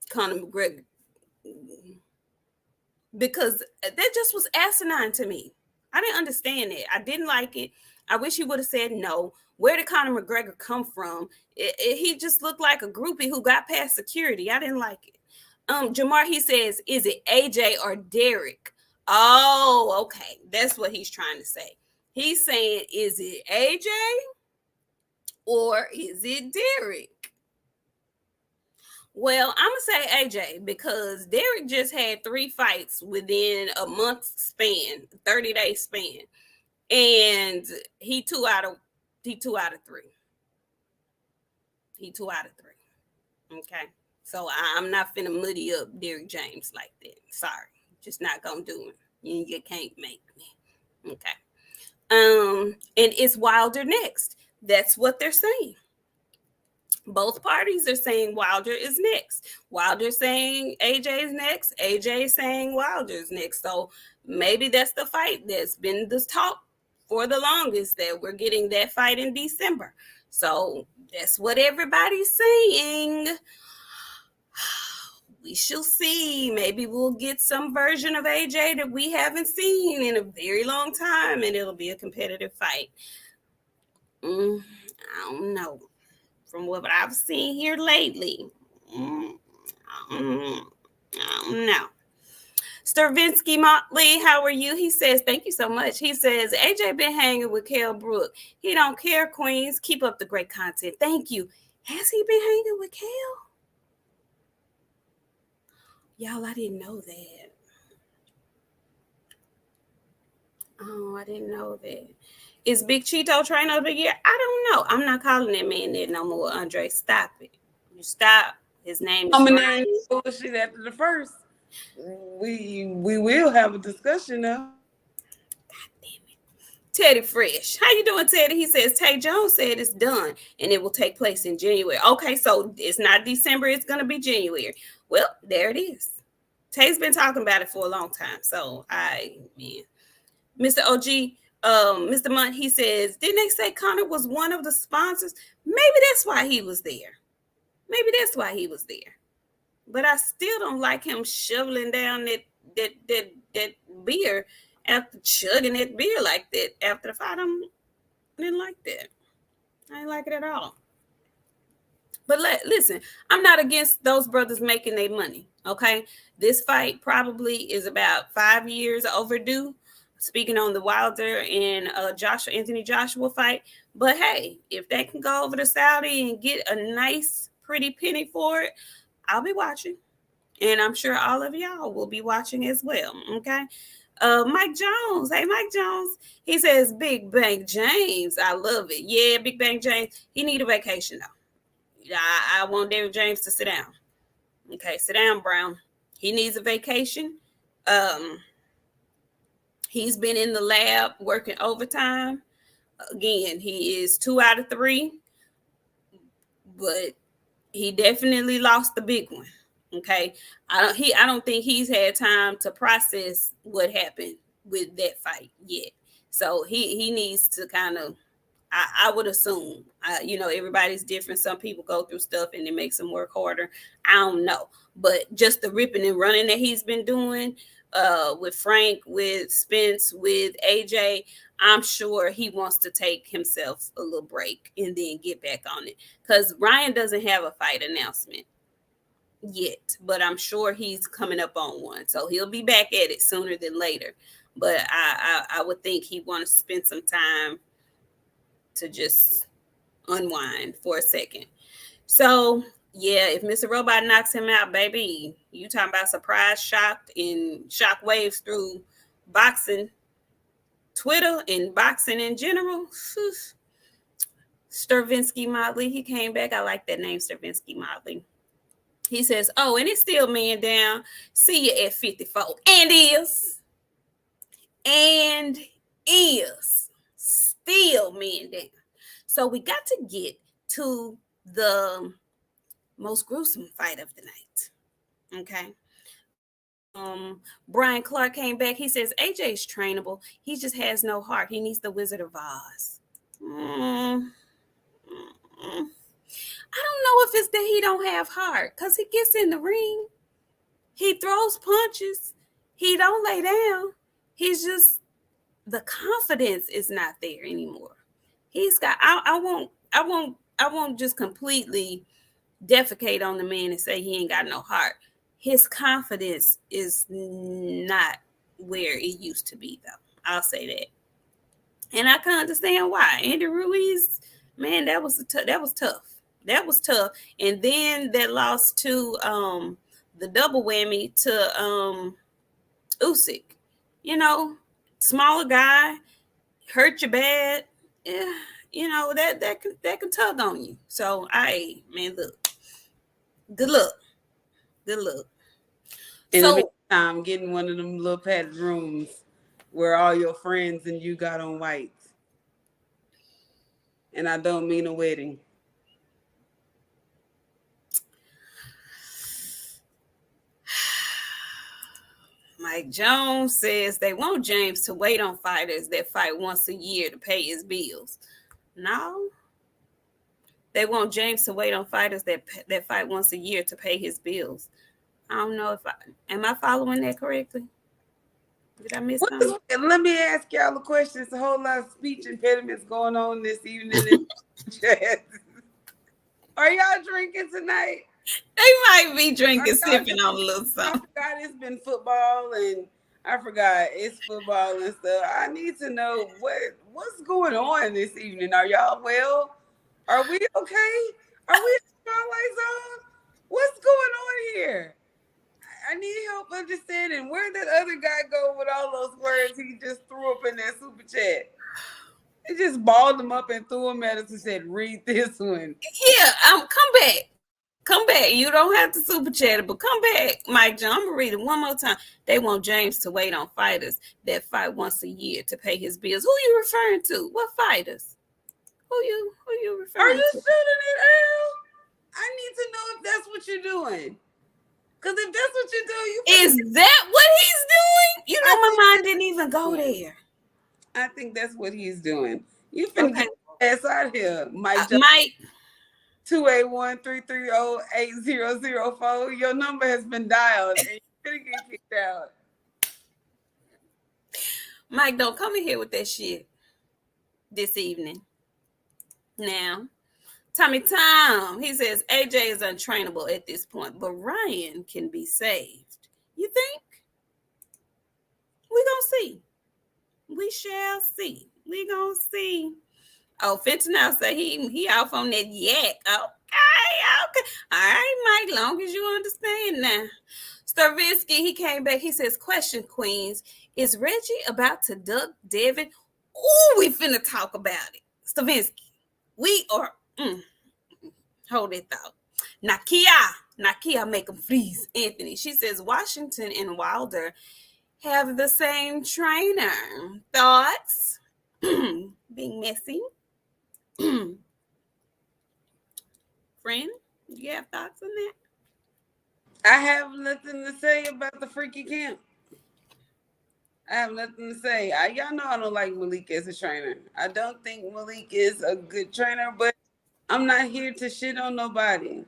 S1: Conor McGregor, because that just was asinine to me. I didn't understand it. I didn't like it. I wish he would have said no. Where did Conor McGregor come from? He just looked like a groupie who got past security. I didn't like it. Jamar, he says, is it AJ or Derek? Oh, okay. That's what he's trying to say. He's saying, is it AJ or is it Derek? Well, I'm gonna say AJ because Derek just had 3 fights within a month span, 30-day span, and he 2 out of 3. He 2 out of 3. Okay, so I'm not finna muddy up Derek James like that. Sorry, just not gonna do it. You can't make me. Okay. And it's Wilder next. That's what they're saying. Both parties are saying Wilder is next. Wilder's saying AJ is next. AJ saying Wilder's next. So maybe that's the fight that's been the talk for the longest, that we're getting that fight in December. So that's what everybody's saying. We shall see. Maybe we'll get some version of AJ that we haven't seen in a very long time, and it'll be a competitive fight. I don't know. From what I've seen here lately, I don't know. Stravinsky Motley, how are you? He says, thank you so much. He says, AJ been hanging with Kell Brook. He don't care, Queens. Keep up the great content. Thank you. Has he been hanging with Kell? Y'all, I didn't know that. Oh, I didn't know that. Is Big Cheeto trainer of the year? I don't know. I'm not calling that man that no more, Andre. Stop it. You stop. His name is
S2: Ryan. Bullshit after the first. We will have a discussion now.
S1: Teddy Fresh. How you doing, Teddy? He says, Tay Jones said it's done and it will take place in January. Okay, so it's not December. It's going to be January. Well, there it is. Tay's been talking about it for a long time. So, Mr. OG, Mr. Munt, he says, didn't they say Conor was one of the sponsors? Maybe that's why he was there. But I still don't like him shoveling down that beer after chugging that beer like that after the fight. I didn't like that. I didn't like it at all. But listen, I'm not against those brothers making their money. Okay, this fight probably is about 5 years overdue. Speaking on the Wilder and Anthony Joshua fight, but hey, if they can go over to Saudi and get a nice, pretty penny for it, I'll be watching, and I'm sure all of y'all will be watching as well. Okay. Mike Jones. Hey, Mike Jones. He says, Big Bang James. I love it. Yeah, Big Bang James. He need a vacation, though. I want David James to sit down. Okay, sit down, Brown. He needs a vacation. He's been in the lab working overtime. Again, he is 2 out of 3, but he definitely lost the big one. Okay, I don't think he's had time to process what happened with that fight yet. So he needs to kind of, I would assume, everybody's different. Some people go through stuff and it makes them work harder. I don't know, but just the ripping and running that he's been doing with Frank, with Spence, with AJ, I'm sure he wants to take himself a little break and then get back on it, because Ryan doesn't have a fight announcement. yet, but I'm sure he's coming up on one. So he'll be back at it sooner than later. But I would think he want to spend some time to just unwind for a second. So yeah, if Mr. Robot knocks him out, baby, you talking about surprise shocked and shock waves through boxing Twitter and boxing in general. Stravinsky Motley, he came back. I like that name, Stravinsky Motley. He says, "Oh, and it's still man down. See you at 54." And is still man down. So we got to get to the most gruesome fight of the night. Okay. Brian Clark came back. He says AJ's trainable. He just has no heart. He needs the Wizard of Oz. I don't know if it's that he don't have heart, because he gets in the ring, he throws punches, he don't lay down. He's just, the confidence is not there anymore. He's got, I won't just completely defecate on the man and say he ain't got no heart. His confidence is not where it used to be, though. I'll say that. And I can understand why. Andy Ruiz, man, that was tough. That was tough. And then that loss to the double whammy to Usyk. You know, smaller guy, hurt you bad. Yeah, you know, that can tug on you. So man, look. Good luck. Good luck.
S2: In the meantime, getting one of them little padded rooms where all your friends and you got on whites. And I don't mean a wedding.
S1: Mike Jones says they want James to wait on fighters that fight once a year to pay his bills. No. They want James to wait on fighters that fight once a year to pay his bills. I don't know if am I following that correctly? Did I miss something?
S2: Let me ask y'all a question. There's a whole lot of speech impediments going on this evening. Are y'all drinking tonight?
S1: They might be drinking, sipping on a little something.
S2: I forgot it's been football, and I forgot it's football and stuff. I need to know what's going on this evening. Are y'all well? Are we okay? Are we in the spotlight zone? What's going on here? I need help understanding where did that other guy go with all those words he just threw up in that super chat. He just balled them up and threw them at us and said, "Read this one."
S1: Yeah, come back. Come back. You don't have to super chat it, but come back, Mike John. I'm gonna read it one more time. They want James to wait on fighters that fight once a year to pay his bills. Who you referring to? What fighters? Who you referring to?
S2: Are you shooting it, Earl? I need to know if that's what you're doing. Because if that's what you're doing,
S1: is that what he's doing? You know, my mind didn't even go there.
S2: I think that's what he's doing. You finna get your ass out here, Mike. 281-330-8004. Your number has been dialed and you're gonna get kicked out.
S1: Mike, don't come in here with that shit this evening. Now, Tommy Tom, he says AJ is untrainable at this point, but Ryan can be saved. You think? We gonna see. We shall see. We gonna see. Oh, Fentanyl say he off on that yak. Okay. All right, Mike, long as you understand now. Stravinsky, he came back. He says, question, Queens. Is Reggie about to duck Devin? Ooh, we finna talk about it. Stravinsky, we are... hold it thought. Nakia make him freeze. Anthony, she says, Washington and Wilder have the same trainer. Thoughts? Being messy. Friend, you have thoughts on that?
S2: I have nothing to say about the freaky camp. I have nothing to say. Y'all know I don't like Malik as a trainer. I don't think Malik is a good trainer, but I'm not here to shit on nobody.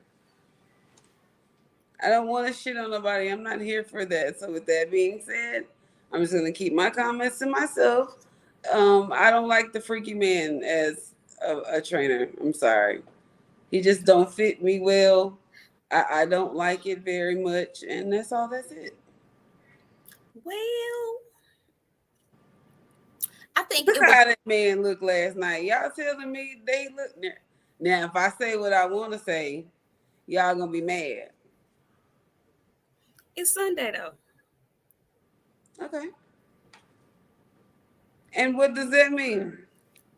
S2: I don't want to shit on nobody. I'm not here for that. So with that being said, I'm just going to keep my comments to myself. I don't like the freaky man as a trainer. I'm sorry. He just don't fit me well. I don't like it very much, and that's all. That's it.
S1: Well, I think
S2: Look
S1: it was.
S2: how that man looked last night. Y'all telling me they look now. Now, if I say what I want to say, y'all gonna be mad.
S1: It's Sunday though.
S2: Okay. And what does that mean?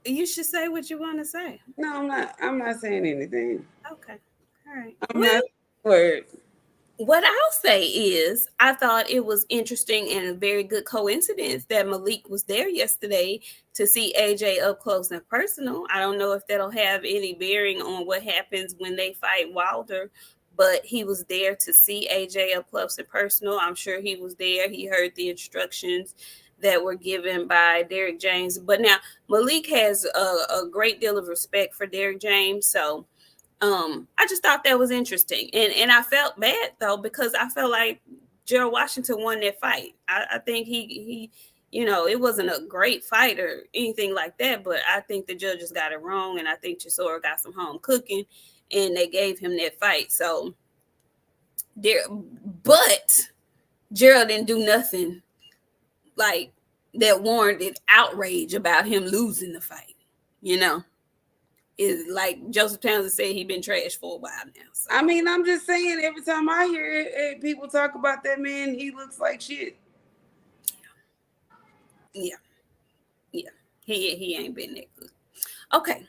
S1: You should say what you want to say.
S2: No, I'm not. I'm not saying anything.
S1: Okay. All right.
S2: I'm
S1: Well,
S2: not word.
S1: what I'll say is, I thought it was interesting and a very good coincidence that Malik was there yesterday to see AJ up close and personal. I don't know if that'll have any bearing on what happens when they fight Wilder, but he was there to see AJ up close and personal. I'm sure he was there. He heard the instructions that were given by Derek James. But now Malik has a great deal of respect for Derek James, so I just thought that was interesting, and I felt bad though because I felt like Gerald Washington won that fight. I think he it wasn't a great fight or anything like that, but I think the judges got it wrong, and I think Chisora got some home cooking, and they gave him that fight. So there, but Gerald didn't do nothing like that warranted outrage about him losing the fight. You know, is like Joseph Townsend said, he been trashed for a while now. So.
S2: I mean, I'm just saying. Every time I hear people talk about that man, he looks like shit.
S1: Yeah, yeah, he ain't been that good. Okay,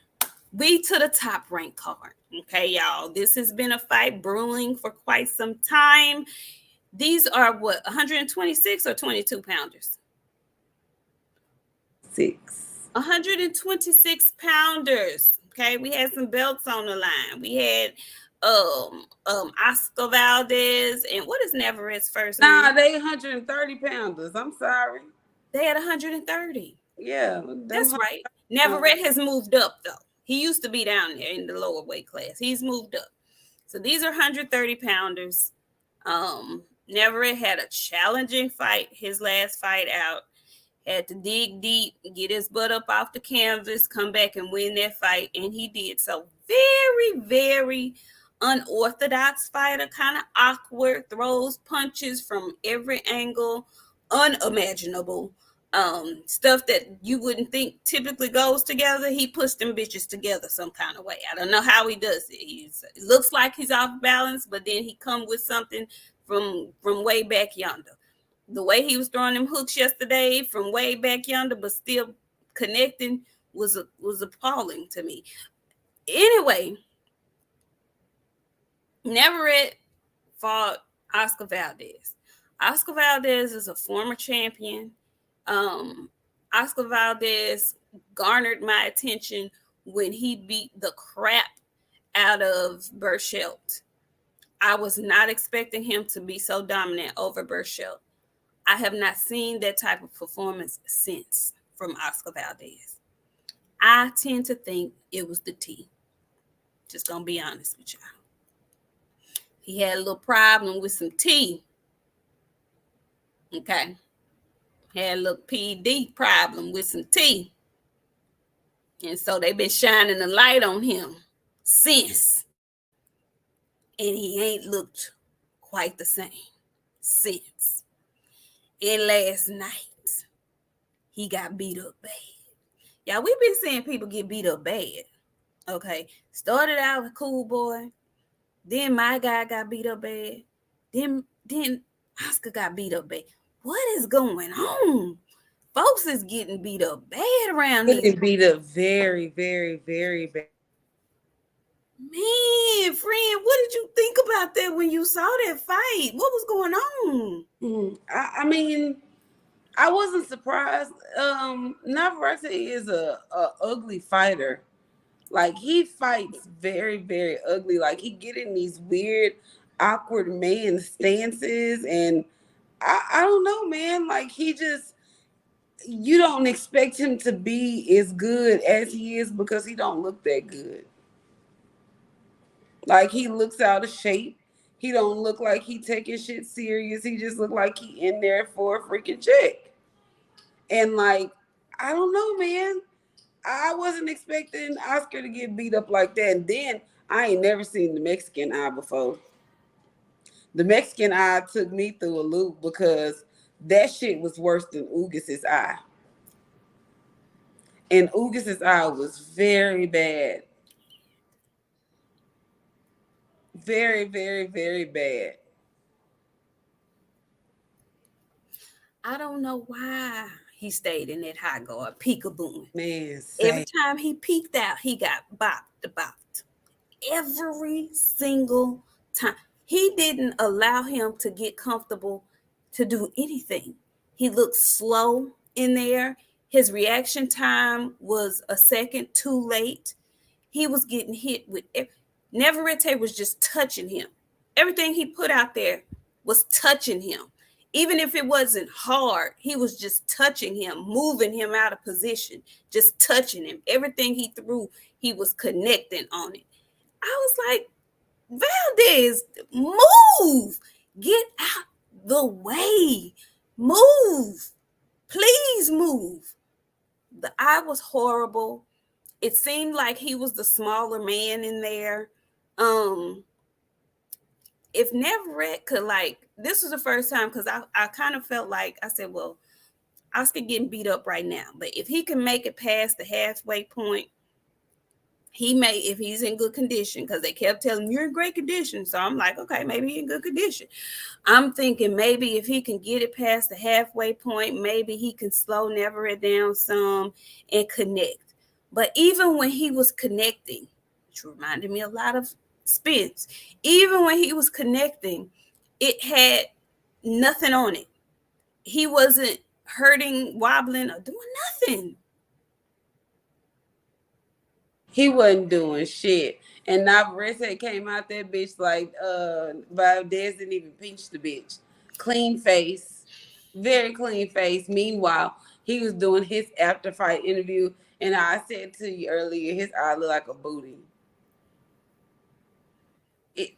S1: we to the top rank card. Okay, y'all, this has been a fight brewing for quite some time. These are what 126 or 22 pounders.
S2: 6.
S1: 126 pounders. Okay, we had some belts on the line. We had Oscar Valdez, and what is Navarrete's first
S2: Nah,
S1: name?
S2: they 130 pounders. I'm sorry.
S1: They had 130.
S2: Yeah, them.
S1: That's right. Navarrete has moved up though. He used to be down there in the lower weight class. He's moved up. So these are 130 pounders. Navarrete had a challenging fight his last fight out. Had to dig deep, get his butt up off the canvas, come back and win that fight, and he did so. Very, very unorthodox fighter, kind of awkward, throws punches from every angle, unimaginable. Stuff that you wouldn't think typically goes together. He puts them bitches together some kind of way. I don't know how he does it. It looks like he's off balance, but then he come with something from way back yonder. The way he was throwing them hooks yesterday from way back yonder, but still connecting was appalling to me. Anyway, Navarrete fought Oscar Valdez. Oscar Valdez is a former champion. Oscar Valdez garnered my attention when he beat the crap out of Berchelt. I was not expecting him to be so dominant over Berchelt. I have not seen that type of performance since from Oscar Valdez. I tend to think it was the tea. Just gonna be honest with y'all. He had a little problem with some tea. Okay. Had a little PD problem with some tea. And so they've been shining a light on him since. And he ain't looked quite the same since. And last night, he got beat up bad. Y'all, we've been seeing people get beat up bad. Okay. Started out a cool boy. Then my guy got beat up bad. Then Oscar got beat up bad. What is going on? Folks is getting beat up bad around these.
S2: Getting beat up very, very, very bad.
S1: Man, friend, what did you think about that when you saw that fight? What was going on?
S2: I mean, I wasn't surprised. Navarrete is a ugly fighter. Like he fights very, very ugly. Like he get in these weird, awkward man stances, and I don't know, man. Like he just you don't expect him to be as good as he is because he don't look that good. Like he looks out of shape. He don't look like he taking shit serious. He just look like he in there for a freaking check. And like, I don't know, man. I wasn't expecting Oscar to get beat up like that. And then I ain't never seen the Mexican eye before. The Mexican eye took me through a loop because that shit was worse than Ugas's eye. And Ugas's eye was very bad. Very, very, very bad.
S1: I don't know why he stayed in that high guard, peekaboo.
S2: Man,
S1: Every
S2: say.
S1: time he peeked out, he got bopped. Every single time. He didn't allow him to get comfortable to do anything. He looked slow in there. His reaction time was a second too late. He was getting hit with Neverete was just touching him. Everything he put out there was touching him. Even if it wasn't hard, he was just touching him, moving him out of position, just touching him. Everything he threw, he was connecting on it. I was like, Valdez, move. Get out the way. Move. Please move. The eye was horrible. It seemed like he was the smaller man in there. If Neverett could, like, this was the first time, because I kind of felt like, I said, well, Oscar getting beat up right now, but if he can make it past the halfway point, he may, if he's in good condition, because they kept telling him, you're in great condition. So I'm like, okay, maybe he's in good condition. I'm thinking maybe if he can get it past the halfway point, maybe he can slow Neverett down some and connect. But even when he was connecting, which reminded me a lot of Spence, even when he was connecting, it had nothing on it. He wasn't hurting, wobbling, or doing nothing.
S2: He wasn't doing shit. And Navarrete came out that bitch like Valdez didn't even pinch the bitch. Clean face. Very clean face. Meanwhile, he was doing his after fight interview. And I said to you earlier, his eye looked like a booty.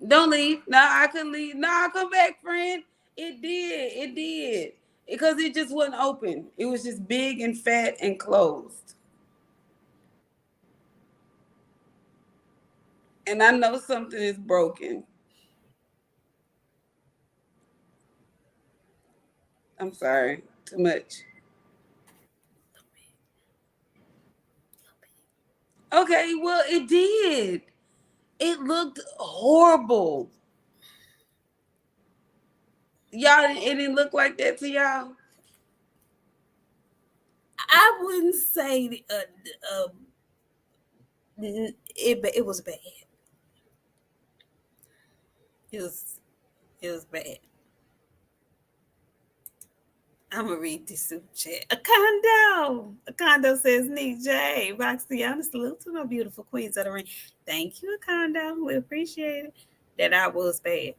S2: Don't leave. No, I couldn't leave. No, I'll come back, friend. It did. It did. Because it just wasn't open. It was just big and fat and closed. And I know something is broken. I'm sorry. Too much. Okay, well, it did. It looked horrible. Y'all, it didn't look like that to y'all?
S1: I wouldn't say it was bad. It was it was bad. I'm gonna read this super chat. A condo says Nik J. BOXIANA, salute to my beautiful queens of the ring. Thank you, a condo. We appreciate it. That I was bad.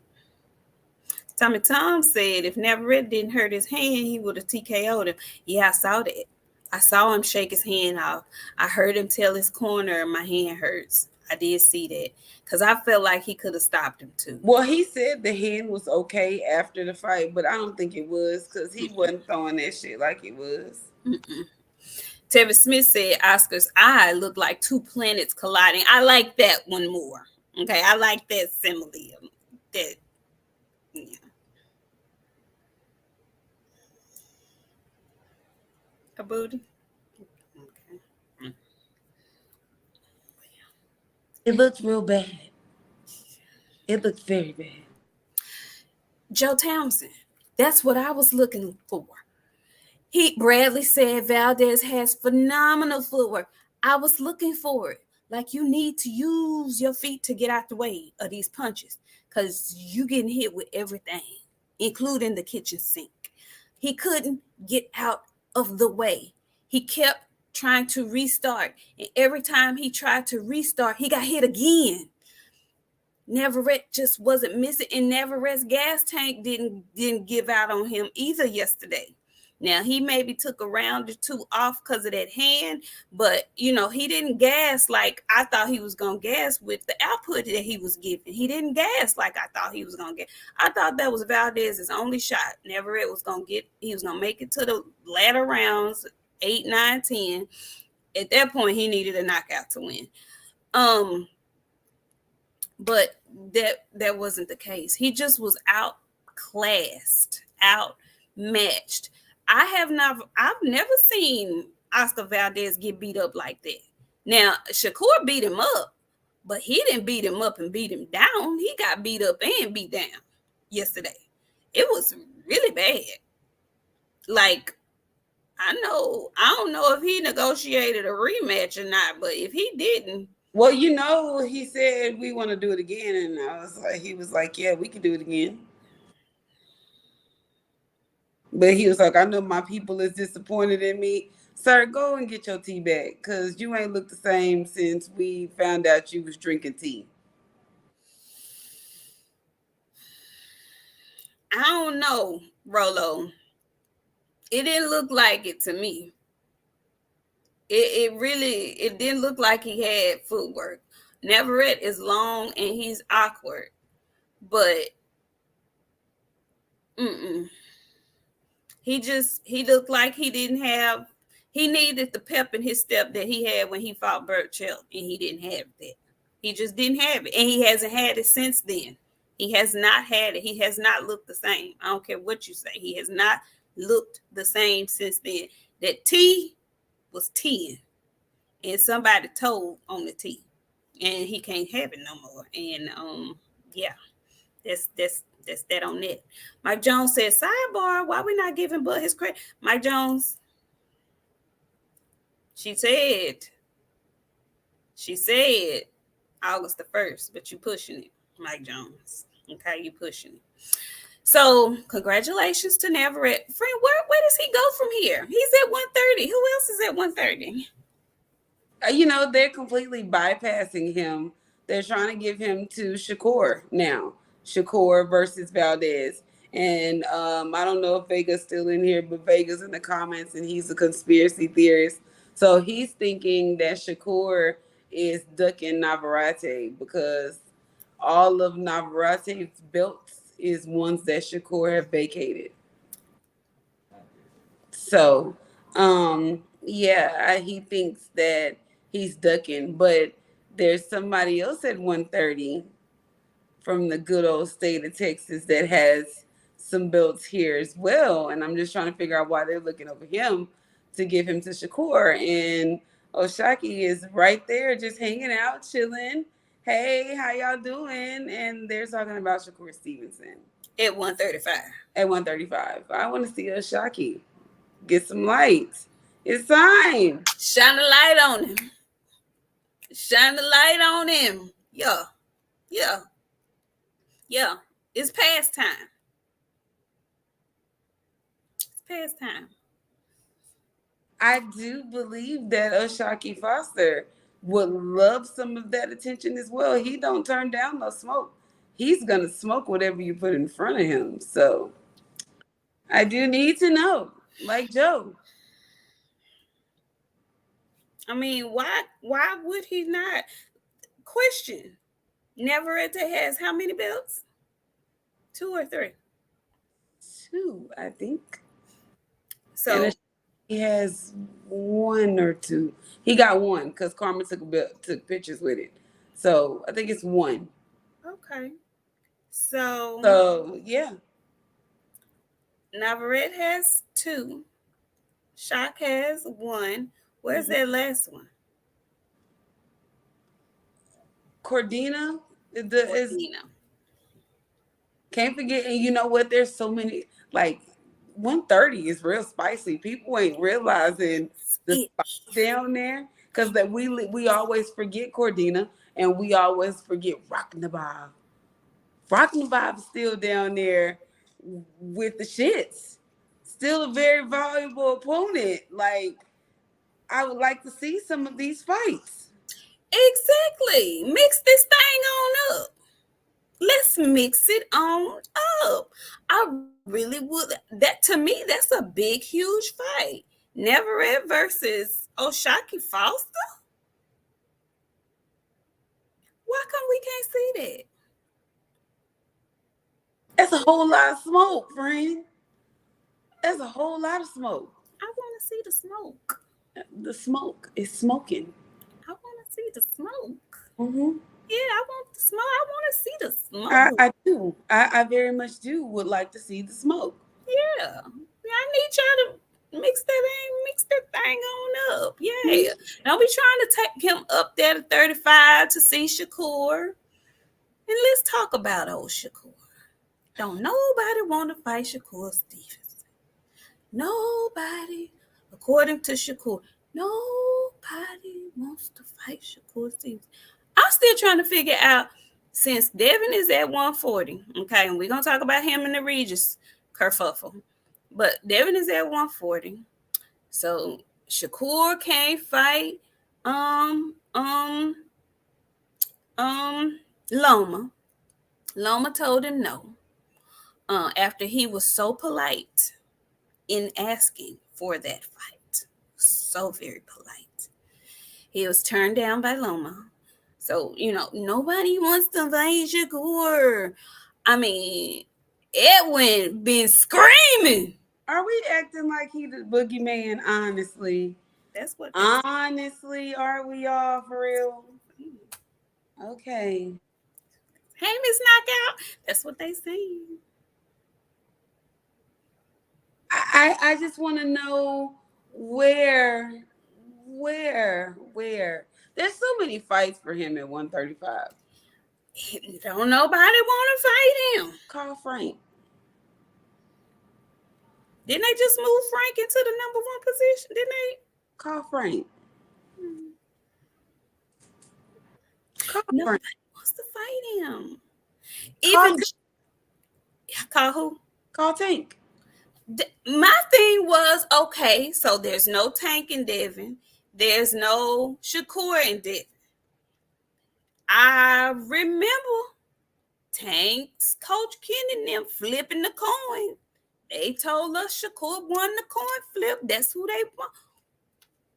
S1: Tommy Tom said if Navarrete didn't hurt his hand, he would have TKO'd him. Yeah, I saw that. I saw him shake his hand off. I heard him tell his corner, my hand hurts. I did see that because I felt like he could have stopped him too.
S2: Well, he said the hand was okay after the fight, but I don't think it was because he wasn't throwing that shit like it was.
S1: Tevin Smith said Oscar's eye looked like two planets colliding. I like that one more. Okay, I like that simile. That, yeah. A booty. Okay.
S2: It looked real bad. It looked very bad.
S1: Joe Townsend. That's what I was looking for. Bradley said Valdez has phenomenal footwork. I was looking for it. Like, you need to use your feet to get out the way of these punches because you getting hit with everything, including the kitchen sink. He couldn't get out of the way. He kept trying to restart. And every time he tried to restart, he got hit again. Navarrete just wasn't missing, and Navarrete's gas tank didn't give out on him either yesterday. Now, he maybe took a round or two off because of that hand, but, he didn't gas like I thought he was going to gas with the output that he was giving. He didn't gas like I thought he was going to get. I thought that was Valdez's only shot. Navarrete was going to make it to the latter rounds, 8, 9, 10. At that point, he needed a knockout to win. but that wasn't the case. He just was outclassed, outmatched. I've never seen Oscar Valdez get beat up like that. Now Shakur beat him up, but he didn't beat him up and beat him down. He got beat up and beat down yesterday. It was really bad. Like, I don't know if he negotiated a rematch or not, but if he didn't,
S2: Well, you know, he said we want to do it again, and he was like, yeah, we can do it again. But he was like, I know my people is disappointed in me. Sir, go and get your tea back, because you ain't looked the same since we found out you was drinking tea.
S1: I don't know, Rolo. It didn't look like it to me. It didn't look like he had footwork. Navarette is long and he's awkward, but mm-mm. He looked like he needed the pep in his step that he had when he fought Burchell, and he didn't have that. He just didn't have it, and he hasn't had it since then. He has not had it. He has not looked the same. I don't care what you say. He has not looked the same since then. That T was 10, and somebody told on the T, and he can't have it no more. And yeah, that's that on that. Mike Jones said, sidebar, why we not giving Bud his credit? Mike Jones, she said, she said August the 1st, but you pushing it, Mike Jones. Okay, you pushing it. So congratulations to Navarette. Friend, where does he go from here? He's at 130. Who else is at 130?
S2: You know, they're completely bypassing him. They're trying to give him to Shakur now. Shakur versus Valdez. And I don't know if Vega's still in here, but Vega's in the comments and he's a conspiracy theorist. So he's thinking that Shakur is ducking Navarrete because all of Navarrete's belts is ones that Shakur have vacated. So, yeah, he thinks that he's ducking, but there's somebody else at 130 from the good old state of Texas that has some belts here as well. And I'm just trying to figure out why they're looking over him to give him to Shakur. And Oshaki is right there just hanging out, chilling. Hey, how y'all doing? And they're talking about Shakur Stevenson.
S1: At 135.
S2: At 135. I want to see Oshaki. Get some light. It's time.
S1: Shine the light on him. Shine the light on him. Yeah. Yeah. Yeah. It's past time. It's past time.
S2: I do believe that Oshaki Foster would love some of that attention as well. He don't turn down no smoke. He's gonna smoke whatever you put in front of him. So I do need to know, like Joe.
S1: I mean, why would he not? Question. Navarrete has how many belts? 2 or 3?
S2: 2, I think.
S1: So
S2: And he has 1 or 2. He got 1 because Carmen took pictures with it. So I think it's 1.
S1: okay. So
S2: So yeah.
S1: Navarrete has 2. Shock has 1. Where's that last one?
S2: Cordina is
S1: Cordina.
S2: can't forget, and you know what? There's so many, like 130 is real spicy. People ain't realizing the spice down there because that we always forget Cordina and we always forget Rock Nabob. Rock Nabob is still down there with the shits. Still a very valuable opponent. Like I would like to see some of these fights.
S1: Exactly. Mix this thing on up. Let's mix it on up. I really would. That to me, that's a big, huge fight. Navarrete versus Oshaki Foster. Why come we can't see that?
S2: That's a whole lot of smoke, friend. That's a whole lot of smoke.
S1: I want to see the smoke.
S2: The smoke is smoking.
S1: I want to see the smoke.
S2: Mm-hmm.
S1: Yeah, I want the smoke. I want to see the
S2: I,
S1: smoke.
S2: I do. I very much do would like to see the smoke.
S1: Yeah. Yeah, I need y'all to mix that thing on up.
S2: Me
S1: Yeah. Don't be trying to take him up there to 35 to see Shakur. And let's talk about old Shakur. Don't nobody want to fight Shakur Stevens. Nobody, according to Shakur, nobody wants to fight Shakur Stevens. I'm still trying to figure out, since Devin is at 140, okay, and we're gonna talk about him in the Regis kerfuffle, but Devin is at 140, so Shakur can't fight um um um Loma. Loma told him no. After he was so polite in asking for that fight. So very polite. He was turned down by Loma. So, nobody wants to fight Shakur. I mean, Edwin been screaming.
S2: Are we acting like he the boogeyman? Honestly,
S1: That's what they
S2: honestly, are we all for real? Okay.
S1: Hey, Miss Knockout. That's what they saying.
S2: I just want to know where. There's so many fights for him at 135.
S1: Don't nobody want to fight him.
S2: Call Frank.
S1: Didn't they just move Frank into the number one position? Didn't they?
S2: Call Frank. Call
S1: Nobody
S2: Frank.
S1: wants to fight him.
S2: Call,
S1: Even call who?
S2: call Tank.
S1: My thing was, okay, so there's no Tank in Devin. There's no Shakur in Devin. I remember Tank's coach Ken and them flipping the coin. They told us Shakur won the coin flip. That's who they want.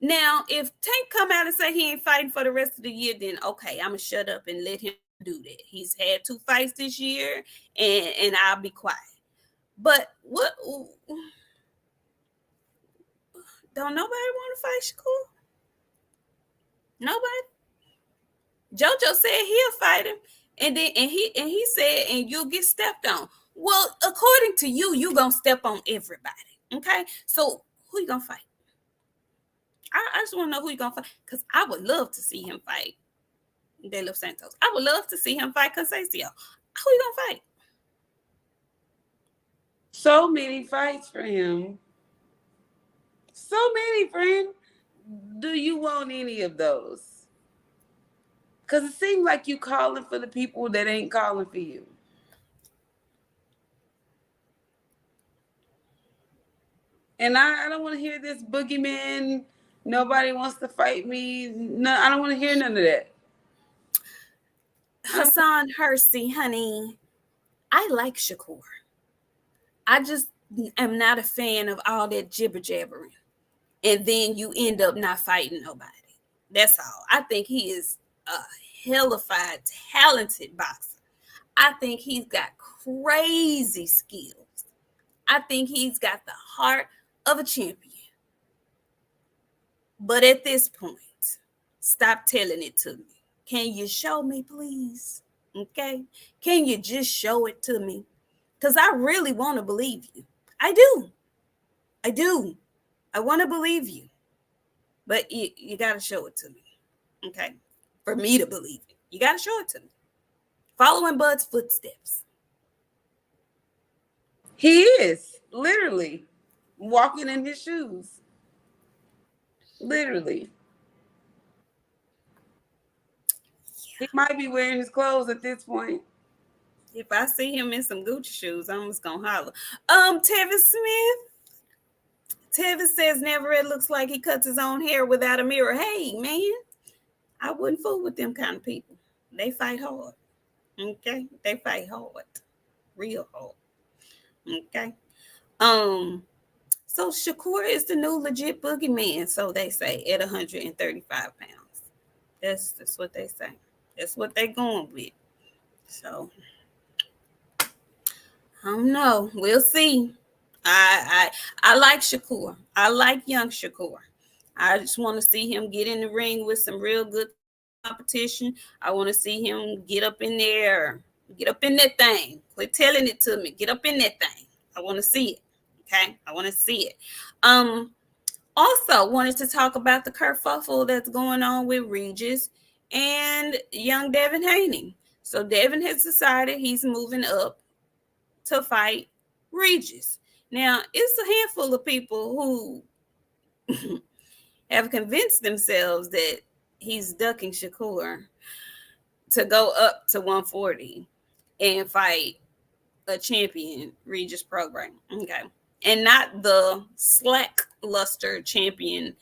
S1: Now, if Tank come out and say he ain't fighting for the rest of the year, then okay, I'm gonna shut up and let him do that. He's had 2 fights this year, and I'll be quiet. But what? Don't nobody want to fight Shakur? Nobody. JoJo said he'll fight him, and he said, and you'll get stepped on. Well, according to you, you gonna step on everybody. Okay, so who you gonna fight? I just want to know who you gonna fight, because I would love to see him fight De Los Santos. I would love to see him fight Conceição. Who you gonna fight?
S2: So many fights for him. So many, friend. Do you want any of those? Because it seems like you calling for the people that ain't calling for you. And I don't want to hear this boogeyman. Nobody wants to fight me. No, I don't want to hear none of that.
S1: Hassan Hersey, honey, I like Shakur. I just am not a fan of all that jibber jabbering. And then you end up not fighting nobody. That's all. I think he is a hellified, talented boxer. I think he's got crazy skills. I think he's got the heart of a champion. But at this point, stop telling it to me. Can you show me, please? Okay? Can you just show it to me? Because I really want to believe you. I do. I do. I want to believe you. But you got to show it to me. Okay? For me to believe it. You got to show it to me. Following Bud's footsteps.
S2: He is literally walking in his shoes. Literally. He might be wearing his clothes at this point.
S1: If I see him in some Gucci shoes, I'm just gonna holler. Tevin Smith. Tevin says never it looks like he cuts his own hair without a mirror. Hey, man, I wouldn't fool with them kind of people. They fight hard. Okay? They fight hard. Real hard. Okay. So Shakur is the new legit boogeyman, so they say, at 135 pounds. That's what they say. That's what they're going with. So I don't know. We'll see. I like Shakur. I like young Shakur. I just want to see him get in the ring with some real good competition. I want to see him get up in there, get up in that thing. Quit telling it to me. Get up in that thing. I want to see it. Okay, I want to see it. Um, Also wanted to talk about the kerfuffle that's going on with Regis and young Devin Haney. So Devin has decided he's moving up to fight Regis. Now, it's a handful of people who have convinced themselves that he's ducking Shakur to go up to 140 and fight a champion Regis program. Okay. And not the slack-luster champion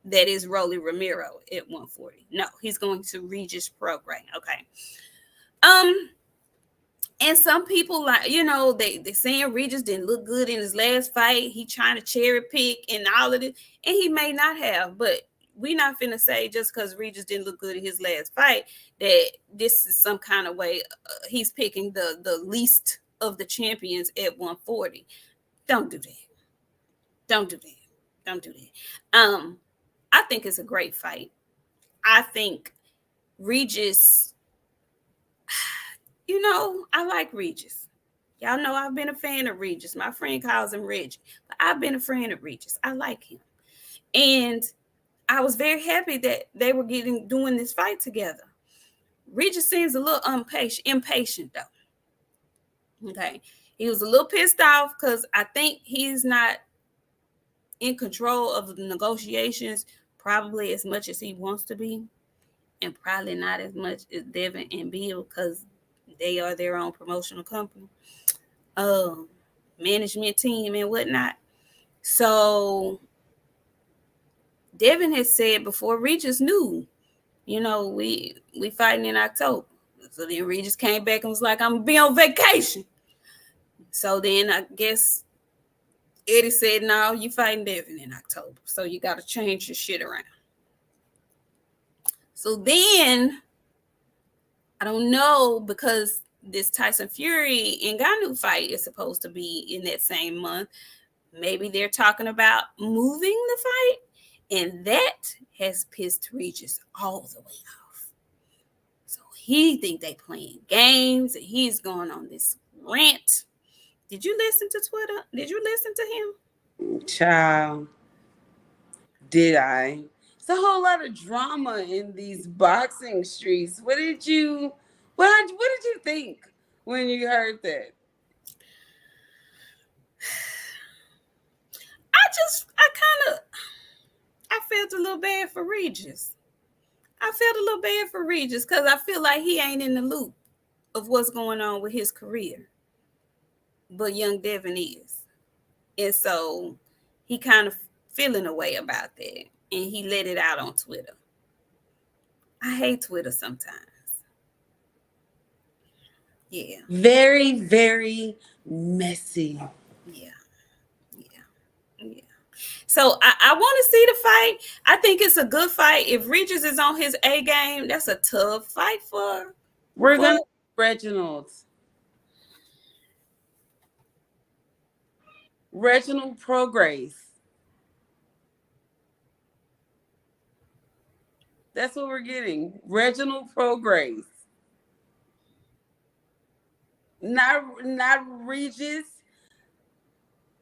S1: that is Rolly Romero at 140. No, he's going to Regis program. Okay. Um, and some people they saying Regis didn't look good in his last fight. He trying to cherry pick and all of this, and he may not have, but we not finna say just because Regis didn't look good in his last fight that this is some kind of way he's picking the least of the champions at 140. Don't do that. Don't do that. Don't do that. I think it's a great fight. I think Regis, I like Regis. Y'all know I've been a fan of Regis. My friend calls him Reggie, but I've been a fan of Regis. I like him. And I was very happy that they were doing this fight together. Regis seems a little impatient though. Okay. He was a little pissed off because I think he's not in control of the negotiations probably as much as he wants to be, and probably not as much as Devin and Bill because they are their own promotional company, management team and whatnot. So Devin has said before Regis knew, we fighting in October. So then Regis came back and was like, I'm gonna be on vacation. So then I guess Eddie said, no, you fighting Devin in October. So you got to change your shit around. So then, I don't know, because this Tyson Fury and Ngannou fight is supposed to be in that same month. Maybe they're talking about moving the fight, and that has pissed Regis all the way off. So he think they playing games, and he's going on this rant. Did you listen to Twitter? Did you listen to him?
S2: Child, did I? It's a whole lot of drama in these boxing streets. What did you think when you heard that?
S1: I felt a little bad for Regis. I felt a little bad for Regis because I feel like he ain't in the loop of what's going on with his career. But young Devin is. And so he kind of feeling a way about that. And he let it out on Twitter. I hate Twitter sometimes. Yeah.
S2: Very, very messy.
S1: Yeah. Yeah. So I want to see the fight. I think it's a good fight. If Regis is on his A game, that's a tough fight for.
S2: We're gonna Reginald Prograis. That's what we're getting. Reginald Prograis. Not Regis.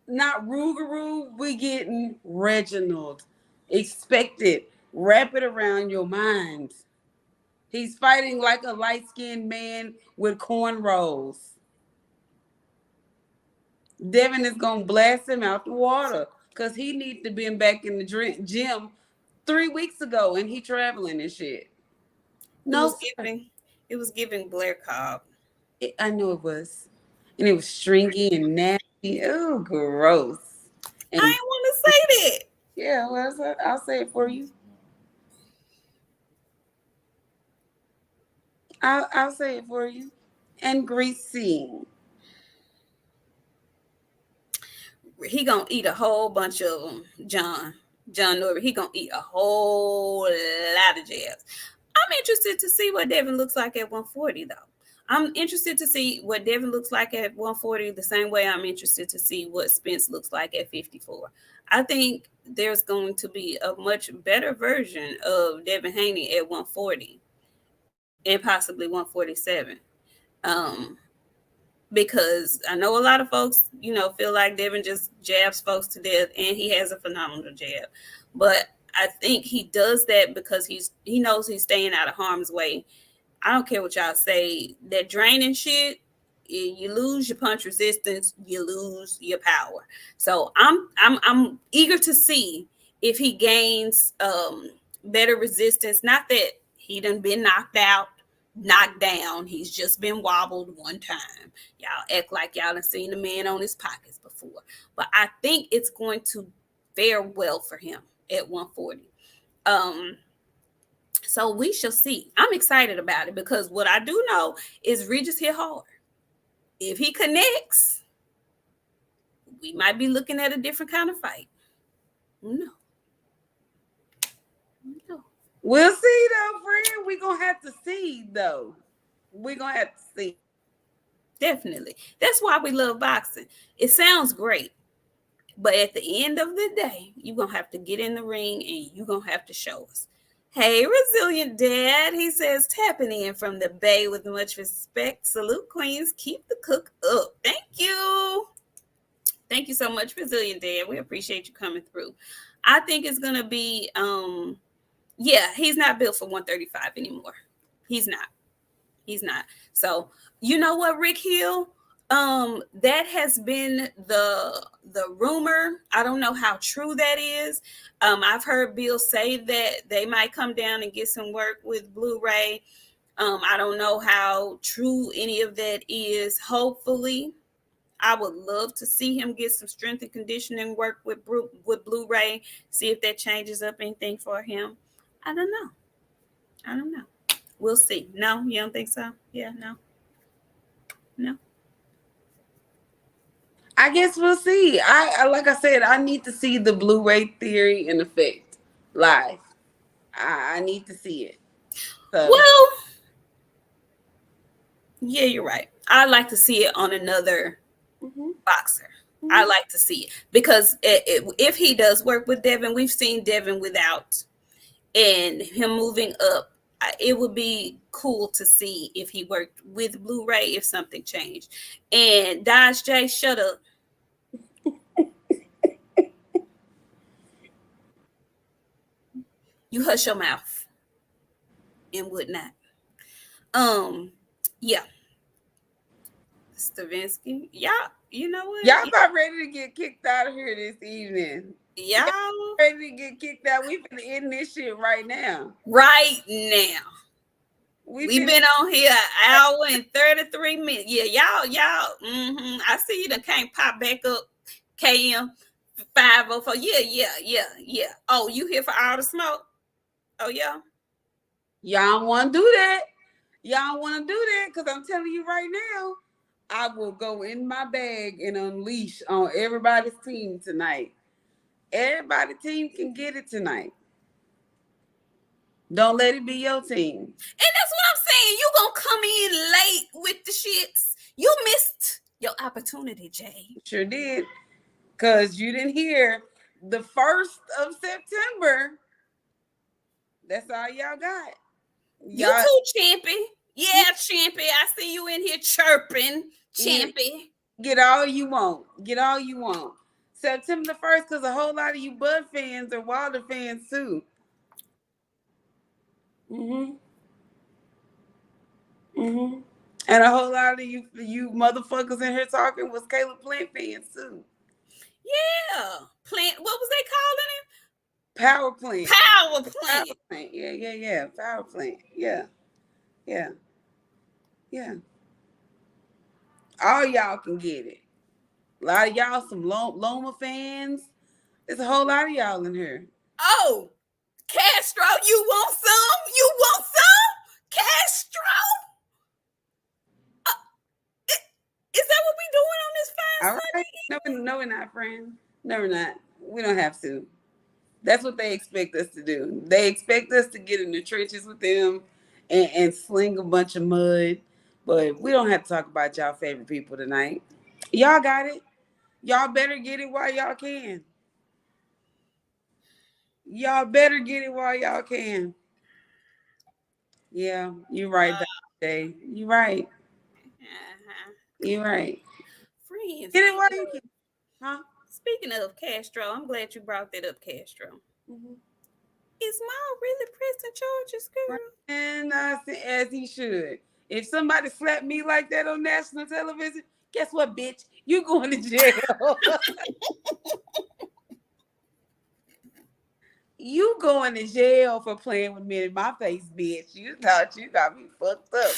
S2: Not Rougarou. We getting Reginald. Expect it. Wrap it around your mind. He's fighting like a light-skinned man with cornrows. Devin is gonna blast him out the water because he needs to be back in the gym 3 weeks ago, and he traveling and shit. No,
S1: it was giving Blair Cobb.
S2: I know it was, and it was stringy and nasty. Oh, gross!
S1: And I didn't want to say that.
S2: Yeah, well, I'll say it for you. I'll say it for you. And greasy.
S1: He gonna eat a whole bunch of them, John Norbert. He gonna eat a whole lot of jabs. I'm interested to see what Devin looks like at 140, though. I'm interested to see what Devin looks like at 140 the same way I'm interested to see what Spence looks like at 54. I think there's going to be a much better version of Devin Haney at 140 and possibly 147. Um, because I know a lot of folks, feel like Devin just jabs folks to death, and he has a phenomenal jab. But I think he does that because he knows he's staying out of harm's way. I don't care what y'all say. That draining shit, you lose your punch resistance, you lose your power. So I'm eager to see if he gains better resistance. Not that he done been knocked out, knocked down. He's just been wobbled one time. Y'all act like y'all done seen the man on his pockets before. But I think it's going to fare well for him at 140. Um, so we shall see. I'm excited about it because what I do know is Regis hit hard. If he connects, we might be looking at a different kind of fight. No. No.
S2: We'll see though, friend. We're gonna have to see though. We're gonna have to see.
S1: Definitely. That's why we love boxing. It sounds great. But at the end of the day, you're going to have to get in the ring and you're going to have to show us. Hey, Resilient Dad. He says, tapping in from the Bay with much respect. Salute, Queens. Keep the cook up. Thank you. Thank you so much, Resilient Dad. We appreciate you coming through. I think it's going to be, he's not built for 135 anymore. He's not. He's not. So, you know what, Rick Hill? That has been the rumor. I don't know how true that is. I've heard Bill say that they might come down and get some work with Blu-ray. I don't know how true any of that is. Hopefully, I would love to see him get some strength and conditioning work with Blu-ray. See if that changes up anything for him. I don't know. We'll see. No, you don't think so? Yeah, no.
S2: I guess we'll see. I like I said, I need to see the Blu-ray theory in effect live. I need to see it. So.
S1: Well, yeah, you're right. I like to see it on another boxer. I like to see it because if he does work with Devin, we've seen Devin without, and him moving up. It would be cool to see if he worked with Blu-ray, if something changed. And Dodge J, shut up. You hush your mouth and whatnot. Yeah. Stavinsky, y'all, you know what?
S2: Y'all about ready to get kicked out of here this evening.
S1: Y'all
S2: ready to get kicked out. We finna end this shit right now.
S1: Right now. We've been on here an hour and 33 minutes. Yeah, y'all. I see you done can't pop back up. KM 504. Yeah. Oh, you here for all the smoke? Oh, yeah.
S2: Y'all want to do that? Y'all want to do that? Because I'm telling you right now, I will go in my bag and unleash on everybody's team tonight. Everybody's team can get it tonight. Don't let it be your team.
S1: And that's what I'm saying. You gonna come in late with the shits. You missed your opportunity, Jay.
S2: Sure did. Because you didn't hear the 1st of September. That's all y'all got.
S1: You too, Champy. Yeah, Champy. I see you in here chirping. Champy.
S2: Get all you want. Get all you want. September the 1st, because a whole lot of you Bud fans are Wilder fans too. And a whole lot of you motherfuckers in here talking was Caleb Plant fans too.
S1: Yeah. Plant. What was they calling him?
S2: Power Plant.
S1: Power Plant.
S2: Power Plant. Yeah. Power Plant. Yeah. All y'all can get it. A lot of y'all some Loma fans. There's a whole lot of y'all in here.
S1: Oh, Castro, you want some? You want some? Castro? Is that what we doing on this fine
S2: All right. No, we're not, friend. No, we're not. We don't have to. That's what they expect us to do. They expect us to get in the trenches with them and sling a bunch of mud. But we don't have to talk about y'all favorite people tonight. Y'all got it. Y'all better get it while y'all can. Y'all better get it while y'all can. Yeah, you're right, Jay. You're right.
S1: Uh-huh.
S2: You're right.
S1: Friend,
S2: Get it while you can. Huh?
S1: speaking of Castro, I'm glad you brought that up, Castro.
S2: Mm-hmm.
S1: Is Maul really pressing charges, girl?
S2: And as he should. If somebody slapped me like that on national television, guess what, bitch? You going to jail. You going to jail for playing with me in my face, bitch. You thought you got me fucked up.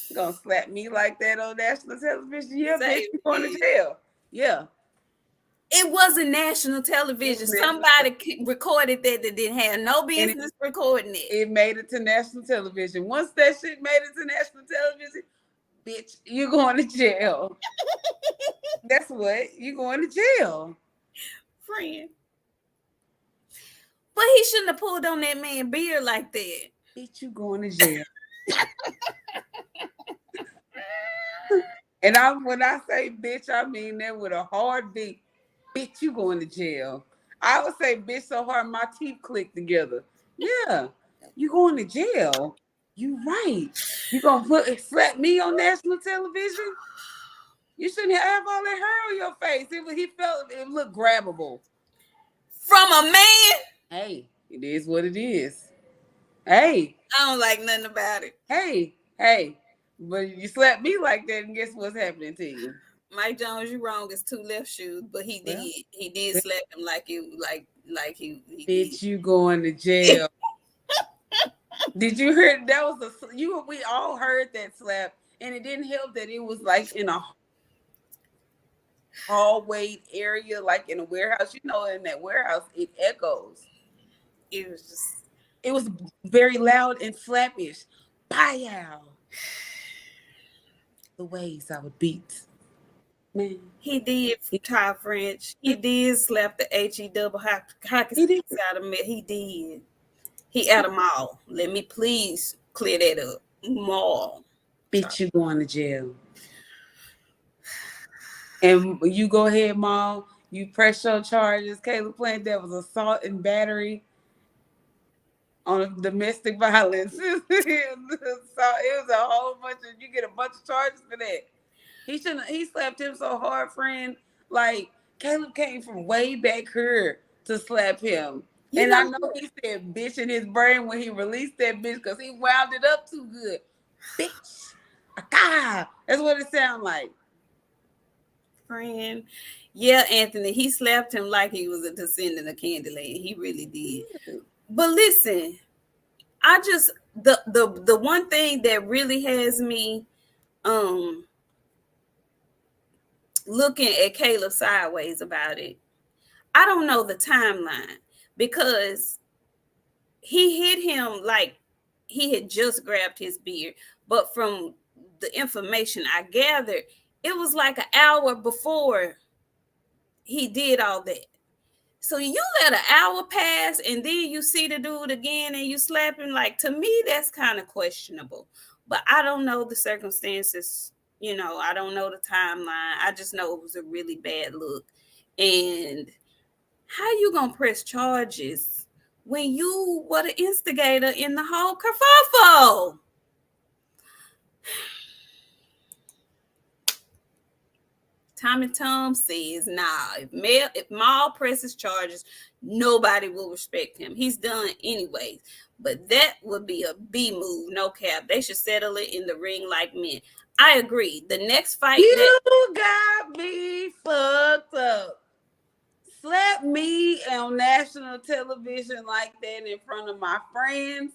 S2: You gonna slap me like that on national television? Yeah, bitch,
S1: Say
S2: you going to
S1: it.
S2: jail. Yeah.
S1: It wasn't national
S2: It
S1: television.
S2: was national
S1: Somebody recorded that didn't have no
S2: and
S1: business recording it.
S2: it made it to national television. Once that shit made it to national television, bitch, you going to jail. That's what. You going to jail.
S1: Friend. But he shouldn't have pulled on that man beard like that.
S2: Bitch, you going to jail. And when I say bitch, I mean that with a hard beat. Bitch, you going to jail. I would say bitch so hard my teeth click together. Yeah, you going to jail. You right. You gonna slap me on national television? You shouldn't have all that hair on your face. He felt it looked grabbable.
S1: From a man?
S2: Hey, it is what it is. Hey,
S1: I don't like nothing about it.
S2: hey. But you slap me like that, and guess what's happening to you?
S1: Mike Jones, you wrong. It's two left shoes, but
S2: Well,
S1: he did slap him like he
S2: bitch, you going to
S1: did.
S2: jail. Did you hear that was we all heard that slap, and it didn't help that it was like in a hallway area, like in a warehouse. You know, in that warehouse, it echoes.
S1: It was just
S2: It was very loud and slappish. Pow! The ways I would beat. Man.
S1: he did
S2: He,
S1: Ty French. He did slap the HE double hockey
S2: he did.
S1: sticks out of me. He did. He out of mall. Let me please clear that up. Mall.
S2: Bitch, you going to jail. And you go ahead, Mom. You press your charges. Caleb Plant, that was assault and battery on domestic violence. It was a whole bunch of, you get a bunch of charges for that. He slapped him so hard, friend. Like, Caleb came from way back here to slap him.
S1: You
S2: And I
S1: know
S2: know
S1: what?
S2: he said bitch in his brain when he released that bitch because he wound it up too good. Bitch. Ah, that's what it sounded like.
S1: Friend. Yeah, Anthony, he slapped him like he was a descendant of Candyland. He really did. But listen, I just the one thing that really has me um looking at Caleb sideways about it. I don't know the timeline because he hit him like he had just grabbed his beard, but from the information I gathered, it was like an hour before he did all that. So you let an hour pass and then you see the dude again and you slap him. Like, to me, that's kind of questionable. But I don't know the circumstances. I don't know the timeline. I just know it was a really bad look. And how you gonna press charges when you were the instigator in the whole kerfuffle? Tommy Tom says, nah, if Maul presses charges, nobody will respect him. He's done anyways. But that would be a B move, no cap. They should settle it in the ring like men. I agree. The next fight
S2: You got me fucked up. Slap me on national television like that in front of my friends.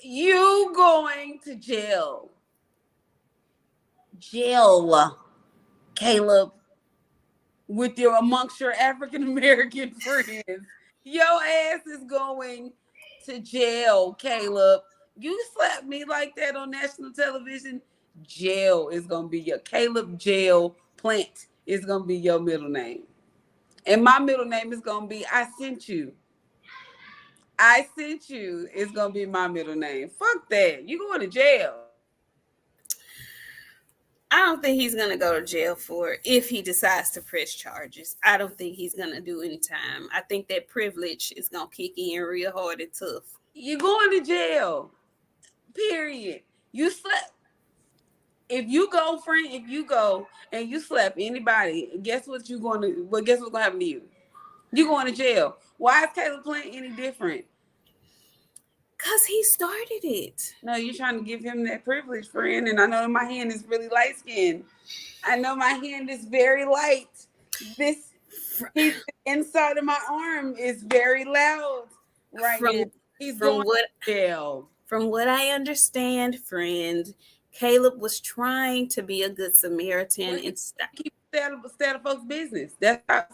S2: You going to jail. Jail, Caleb, with amongst your African American friends. Your ass is going to jail, Caleb. You slap me like that on national television, jail is gonna be your Caleb Jail Plant is gonna be your middle name. And my middle name is gonna be I sent you. I sent you is gonna be my middle name. Fuck that. You going to jail.
S1: I don't think he's gonna go to jail for it if he decides to press charges. I don't think he's gonna do any time. I think that privilege is gonna kick in real hard and tough.
S2: You're going to jail. Period. You slept. If you go, friend, if you go and you slap anybody, guess what you're going to? Well, guess what's going to happen to you? You're going to jail. Why is Caleb Plant any different?
S1: Cause he started it.
S2: No, you're trying to give him that privilege, friend. And I know my hand is really light skinned. I know my hand is very light. This he's inside of my arm is very loud right now.
S1: From
S2: He's
S1: from
S2: going
S1: what
S2: to jail.
S1: from what I understand, friend, Caleb was trying to be a good Samaritan
S2: Well,
S1: and stop.
S2: keep stay of folks' business. That's how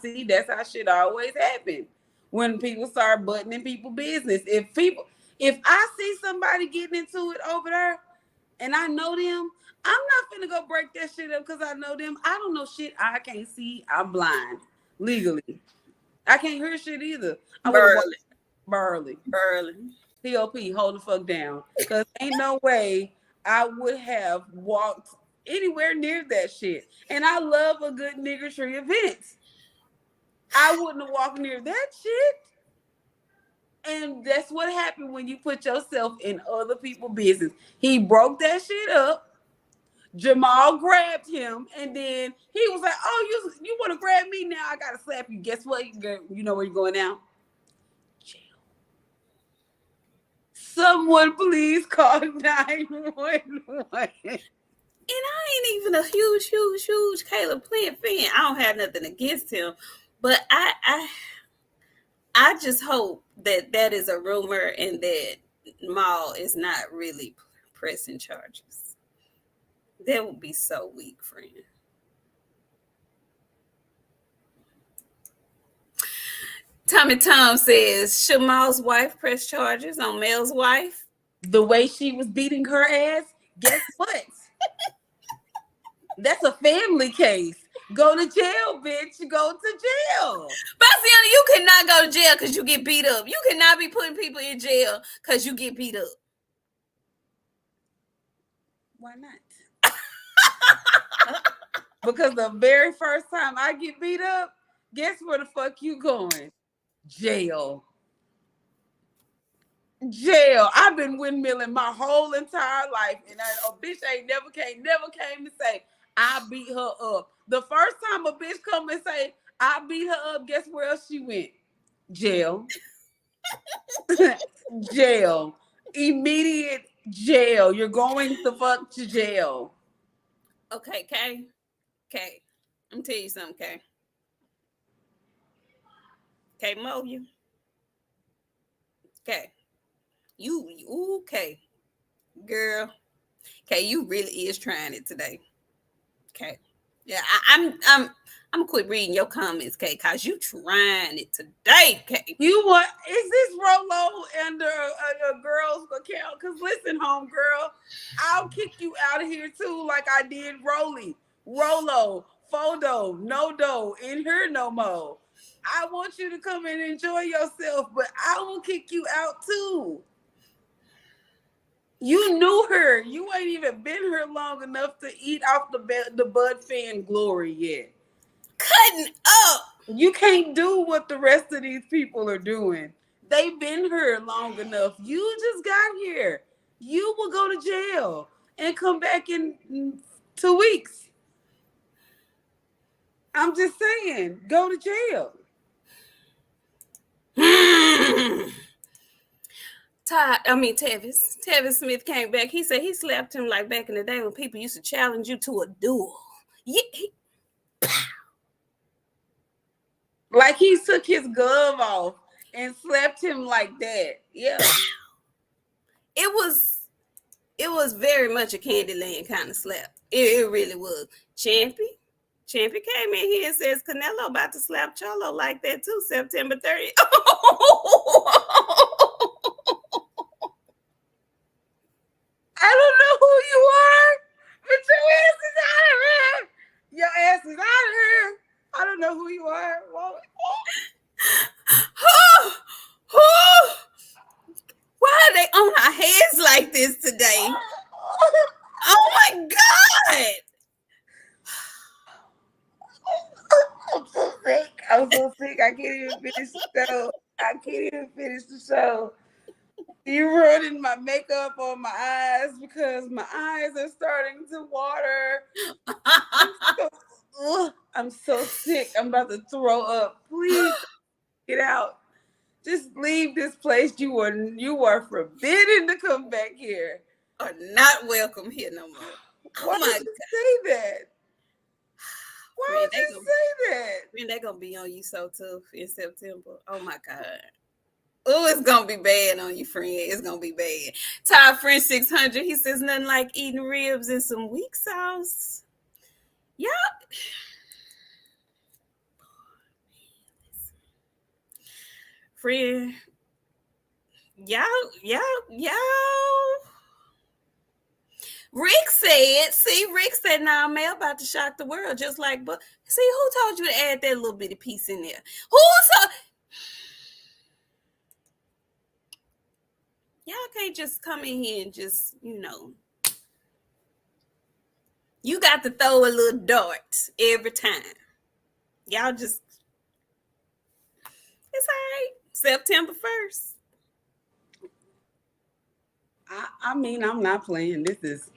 S2: shit always happen. When people start butting in people's business. If I see somebody getting into it over there and I know them, I'm not finna go break that shit up because I know them. I don't know shit. I can't see. I'm blind legally. I can't hear shit either. I would have walked Burley. POP, hold the fuck down. Because ain't no way I would have walked anywhere near that shit. And I love a good niggertry event. I wouldn't have walked near that shit. And that's what happened when you put yourself in other people's business. He broke that shit up. Jamal grabbed him, and then he was like, "Oh, you want to grab me now? I gotta slap you. Guess what? You know where you're going now? Jail. Someone please call 911."
S1: And I ain't even a huge Caleb Plant fan. I don't have nothing against him, but I just hope that that is a rumor and that Maul is not really pressing charges. That would be so weak, friend. Tommy Tom says, should Maul's wife press charges on Mel's wife?
S2: The way she was beating her ass, guess what? That's a family case. Go to jail, bitch. Go to jail.
S1: Bastiana, you cannot go to jail because you get beat up. You cannot be putting people in jail because you get beat up.
S2: Why not? Because the very first time I get beat up, guess where the fuck you going? Jail. Jail. I've been windmilling my whole entire life, and a bitch ain't never came to say I beat her up. The first time a bitch come and say I beat her up, guess where else she went? Jail. Jail. Immediate jail. You're going the fuck to jail.
S1: Okay, Kay. Kay. I'm tell you something, Kay. Kay Moya. Kay. You okay. Girl. Kay, you really is trying it today. Okay. Yeah, I'm quit reading your comments, Kay, cause you trying it today, Kay.
S2: You what? Is this Rolo under a girl's account? Cause listen, homegirl, I'll kick you out of here too, like I did Rolo, Fodo, no do, in here no more. I want you to come and enjoy yourself, but I will kick you out too. You knew her. You ain't even been here long enough to eat off the Bud Fan glory yet.
S1: Cutting up.
S2: You can't do what the rest of these people are doing. They've been here long enough. You just got here. You will go to jail and come back in 2 weeks. I'm just saying, go to jail.
S1: Tavis Smith came back. He said he slapped him like back in the day when people used to challenge you to a duel. Yeah,
S2: like he took his glove off and slapped him like that. Yeah.
S1: It was very much a Candyland kind of slap. It really was. Champy came in here and says Canelo about to slap Cholo like that too, September 30th.
S2: I don't know who you are, but your ass is out of here. Your ass is out of here. I don't know who you are.
S1: Why are they on our heads like this today? Oh my God.
S2: I'm so sick. I can't even finish the show. You ruining my makeup on my eyes because my eyes are starting to water. I'm so, I'm so sick. I'm about to throw up. Please get out. Just leave this place. You are forbidden to come back here.
S1: Are not welcome here no more. Oh
S2: Why
S1: my
S2: would you say that? Why
S1: friend,
S2: would you say that?
S1: they gonna be on you so tough in September. Oh my god. Oh, it's gonna be bad on you, friend. It's gonna be bad. Todd French 600. He says nothing like eating ribs and some weak sauce. Yeah, friend. Y'all, y'all. Rick said, nah, man, about to shock the world, just like, but see, who told you to add that little bitty piece in there? Who told? Y'all can't just come in here and just, you got to throw a little dart every time. Y'all just, it's all right. September 1st.
S2: I mean, I'm not playing. This is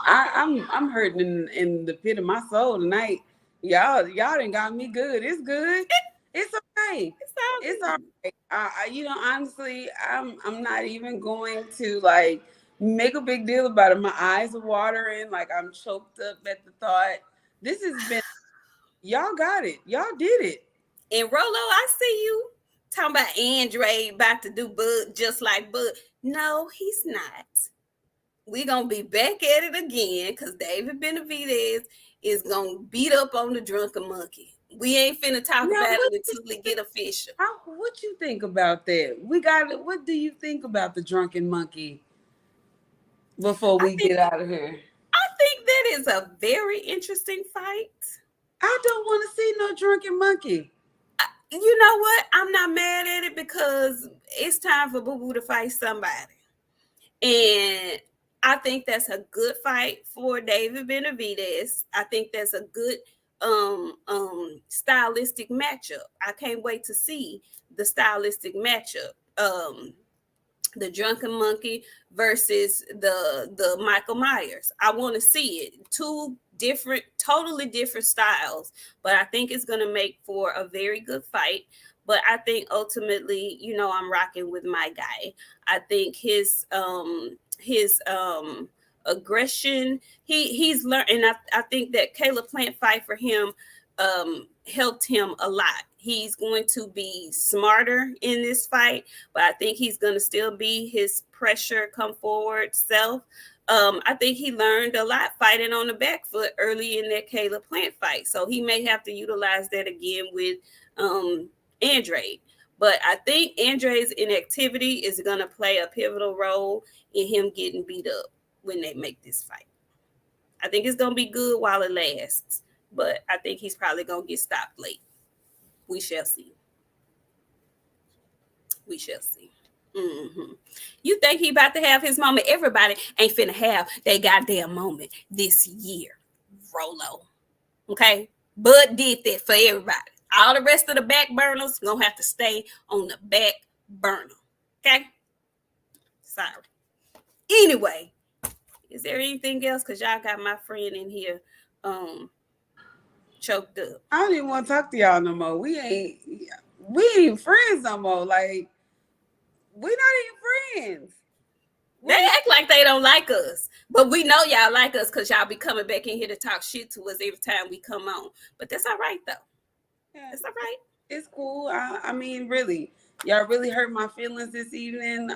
S2: I'm hurting in the pit of my soul tonight. Y'all done got me good. It's good. It's okay.
S1: It's all
S2: It's all
S1: good.
S2: right. Honestly, I'm not even going to like make a big deal about it. My eyes are watering, like I'm choked up at the thought. This has been y'all got it. Y'all did it.
S1: And Rolo, I see you talking about Andre about to do Bud just like Bud. No, he's not. We gonna be back at it again because David Benavidez is gonna beat up on the drunken monkey. We ain't finna talk
S2: Now,
S1: about it until it get official.
S2: what you think about that? We got it. What do you think about the drunken monkey before
S1: I
S2: we
S1: think
S2: get out of here?
S1: I think that is a very interesting fight.
S2: I don't want to see no drunken monkey.
S1: You know what? I'm not mad at it because it's time for Boo Boo to fight somebody. And I think that's a good fight for David Benavidez. I think that's a good stylistic matchup. I can't wait to see the stylistic matchup. The drunken monkey versus the Michael Myers. I want to see it. Two different, totally different styles, but I think it's going to make for a very good fight. But I think ultimately, I'm rocking with my guy. I think his aggression, he's learned, and I think that Caleb Plant fight for him helped him a lot. He's going to be smarter in this fight, but I think he's going to still be his pressure come forward self. I think he learned a lot fighting on the back foot early in that Caleb Plant fight, so he may have to utilize that again with Andre. But I think Andre's inactivity is going to play a pivotal role in him getting beat up when they make this fight. I think it's going to be good while it lasts, but I think he's probably going to get stopped late. We shall see. We shall see. Mm-hmm. You think he about to have his moment? Everybody ain't finna have their goddamn moment this year, Rolo. Okay? Bud did that for everybody. All the rest of the back burners gonna have to stay on the back burner. Okay? Sorry. Anyway, is there anything else? Cause y'all got my friend in here choked up.
S2: I don't even want to talk to y'all no more. We ain't friends no more. Like we not even friends.
S1: They act like they don't like us, but we know y'all like us because y'all be coming back in here to talk shit to us every time we come on. But that's all right though.
S2: Yeah,
S1: It's all right.
S2: it's cool. I mean, really, y'all really hurt my feelings this evening.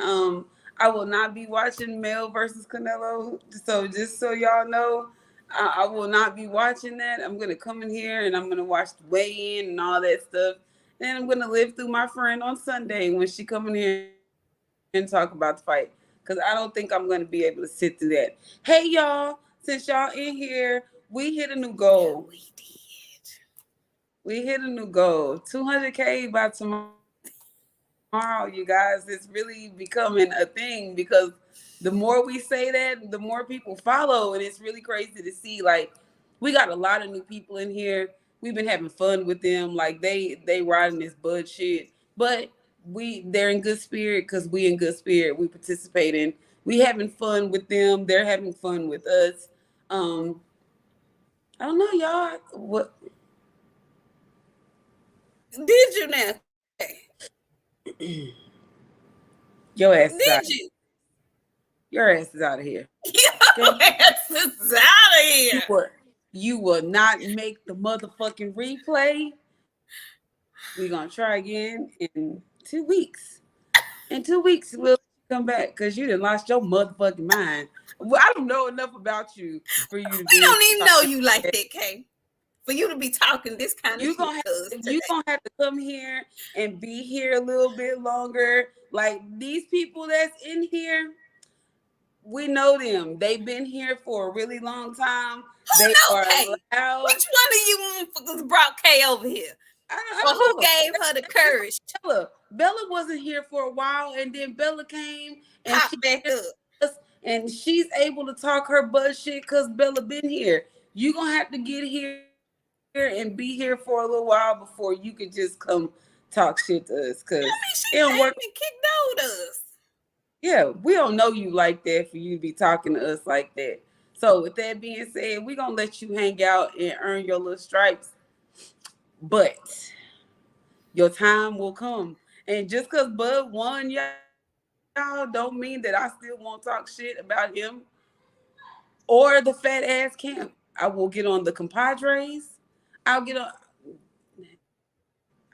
S2: I will not be watching Mel versus Canelo. So just so y'all know, I will not be watching that. I'm gonna come in here and I'm gonna watch the weigh in and all that stuff. Then I'm gonna live through my friend on Sunday when she come in here and talk about the fight. Cause I don't think I'm gonna be able to sit through that. Hey y'all, since y'all in here, we hit a new goal.
S1: We did.
S2: We hit a new goal. 200K by tomorrow, you guys. It's really becoming a thing because the more we say that, the more people follow. And it's really crazy to see. Like, we got a lot of new people in here. We've been having fun with them. Like, they riding this bud shit. But they're in good spirit because we in good spirit. We participating. We having fun with them. They're having fun with us. Um, I don't know, y'all. What
S1: Did you now?
S2: your ass is
S1: Did
S2: out?
S1: you?
S2: Your ass is out of here.
S1: Your
S2: Okay,
S1: ass is out of
S2: you
S1: here.
S2: will you will not make the motherfucking replay. We gonna try again in 2 weeks. In 2 weeks, we'll come back because you done lost your motherfucking mind. Well, I don't know enough about you for you to
S1: We
S2: be able
S1: don't
S2: to
S1: even
S2: talk
S1: know
S2: like
S1: you like
S2: that.
S1: that, Kay. For you to be talking this kind of
S2: You
S1: shit
S2: gonna
S1: to us
S2: have
S1: today.
S2: you gonna have to come here and be here a little bit longer. Like these people that's in here, we know them. They've been here for a really long time. They
S1: Who know
S2: are
S1: Kay?
S2: loud.
S1: Which one of you motherfuckers brought Kay over here?
S2: I
S1: Or who
S2: don't know.
S1: gave her the
S2: That's
S1: courage to
S2: Bella. Bella wasn't here for a while, and then Bella came and
S1: pop
S2: she
S1: back up?
S2: us, and she's able to talk her butt shit because Bella been here. You gonna have to get here and be here for a little while before you could just come talk shit to us because
S1: I
S2: it
S1: mean,
S2: don't
S1: she
S2: work.
S1: came and kicked out us.
S2: Yeah, we don't know you like that for you to be talking to us like that. So with that being said, we gonna let you hang out and earn your little stripes, but your time will come. And just because Bud won, y'all, don't mean that I still won't talk shit about him or the fat ass camp. I will get on the compadres. I'll get on.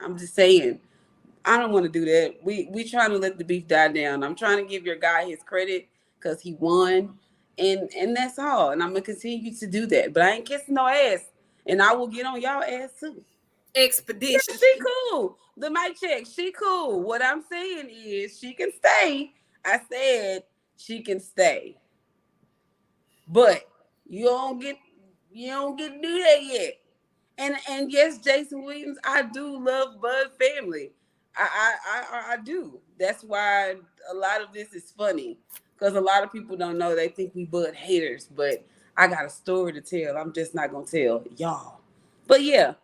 S2: I'm just saying, I don't want to do that. We trying to let the beef die down. I'm trying to give your guy his credit because he won, and that's all. And I'm gonna continue to do that. But I ain't kissing no ass, and I will get on y'all ass too. Yeah,
S1: Expedition.
S2: she cool. The mic check, she cool. What I'm saying is she can stay. I said she can stay. But you don't get to do that yet. And yes, Jason Williams, I do love Bud family. I do. That's why a lot of this is funny. Because a lot of people don't know, they think we Bud haters, but I got a story to tell. I'm just not gonna tell y'all. But yeah,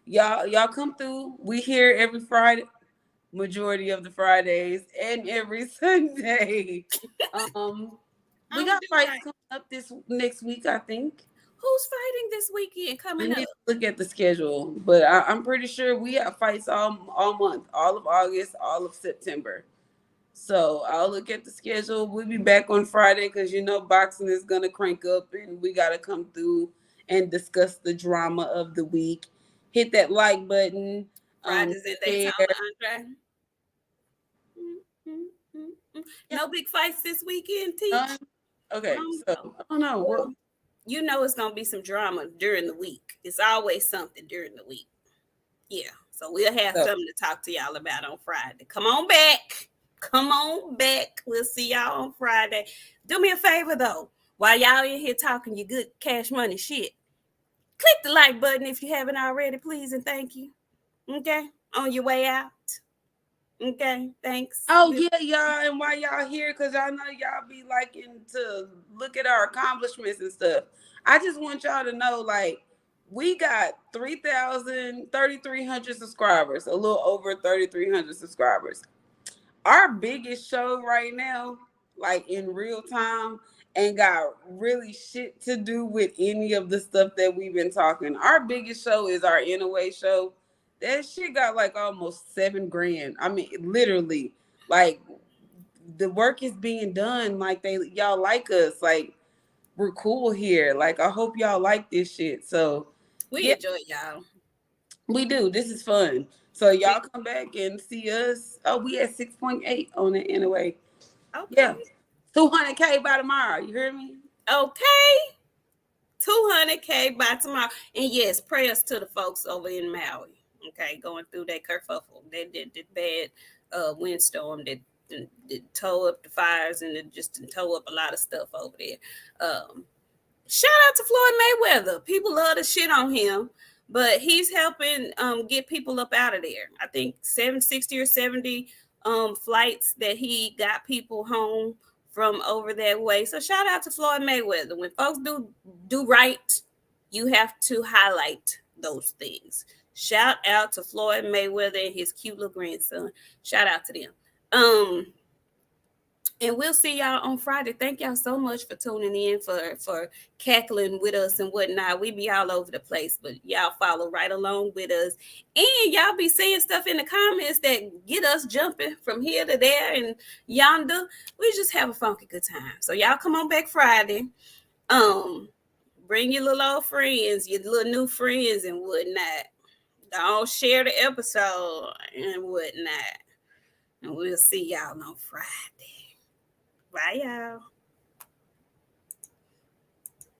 S2: y'all come through. We here every Friday, majority of the Fridays, and every Sunday. Um, we
S1: I'm
S2: got
S1: do
S2: fights
S1: like,
S2: coming up this next week, I think.
S1: who's fighting this weekend
S2: I
S1: coming
S2: need
S1: up?
S2: to look at the schedule, but I'm pretty sure we have fights all month, all of August, all of September. So I'll look at the schedule. We'll be back on Friday because boxing is gonna crank up, and we gotta come through and discuss the drama of the week. Hit that like button,
S1: Fridays in
S2: share.
S1: Daytona, Andre. Mm, mm, mm, mm.
S2: Yeah,
S1: No big fights this weekend,
S2: done.
S1: Teach.
S2: Okay, so
S1: No.
S2: I don't know.
S1: Well,
S2: Well,
S1: you know it's gonna be some drama during the week. It's always something during the week. Yeah. So we'll have
S2: so
S1: something to talk to y'all about on Friday. Come on back. Come on back. We'll see y'all on Friday. Do me a favor though. While y'all in here talking your good cash money shit, click the like button if you haven't already, please and thank you. Okay? On your way out. Okay, thanks.
S2: oh yeah, y'all, and why y'all here? Cause I know y'all be liking to look at our accomplishments and stuff. I just want y'all to know, like, we got 3,300 subscribers, a little over 3,300 subscribers. Our biggest show right now, like in real time, ain't got really shit to do with any of the stuff that we've been talking. Our biggest show is our In a Way show. That shit got like almost 7 grand. I mean, literally, like the work is being done. Like y'all like us. Like we're cool here. Like I hope y'all like this shit. So
S1: We
S2: yeah,
S1: enjoy y'all.
S2: we do. This is fun. So
S1: We
S2: y'all come back and see us. Oh, we at 6.8 on it anyway. Yeah.
S1: okay.
S2: 200K by tomorrow. You hear me?
S1: Okay. 200K by tomorrow. And yes, prayers to the folks over in Maui. Okay, going through that kerfuffle, that bad windstorm that tore up the fires and it just tore up a lot of stuff over there. Um, Shout out to Floyd Mayweather. People love to shit on him, but he's helping get people up out of there. I think 760 or 70 flights that he got people home from over that way. So shout out to Floyd Mayweather. When folks do right, you have to highlight those things. Shout out to Floyd Mayweather and his cute little grandson. Shout out to them. Um, and we'll see y'all on Friday. Thank y'all so much for tuning in, for cackling with us and whatnot. We be all over the place, but y'all follow right along with us. And y'all be saying stuff in the comments that get us jumping from here to there and yonder. We just have a funky good time. So y'all come on back Friday. Um, bring your little old friends, your little new friends and whatnot. Don't share the episode and whatnot. And we'll see y'all on Friday. Bye, y'all.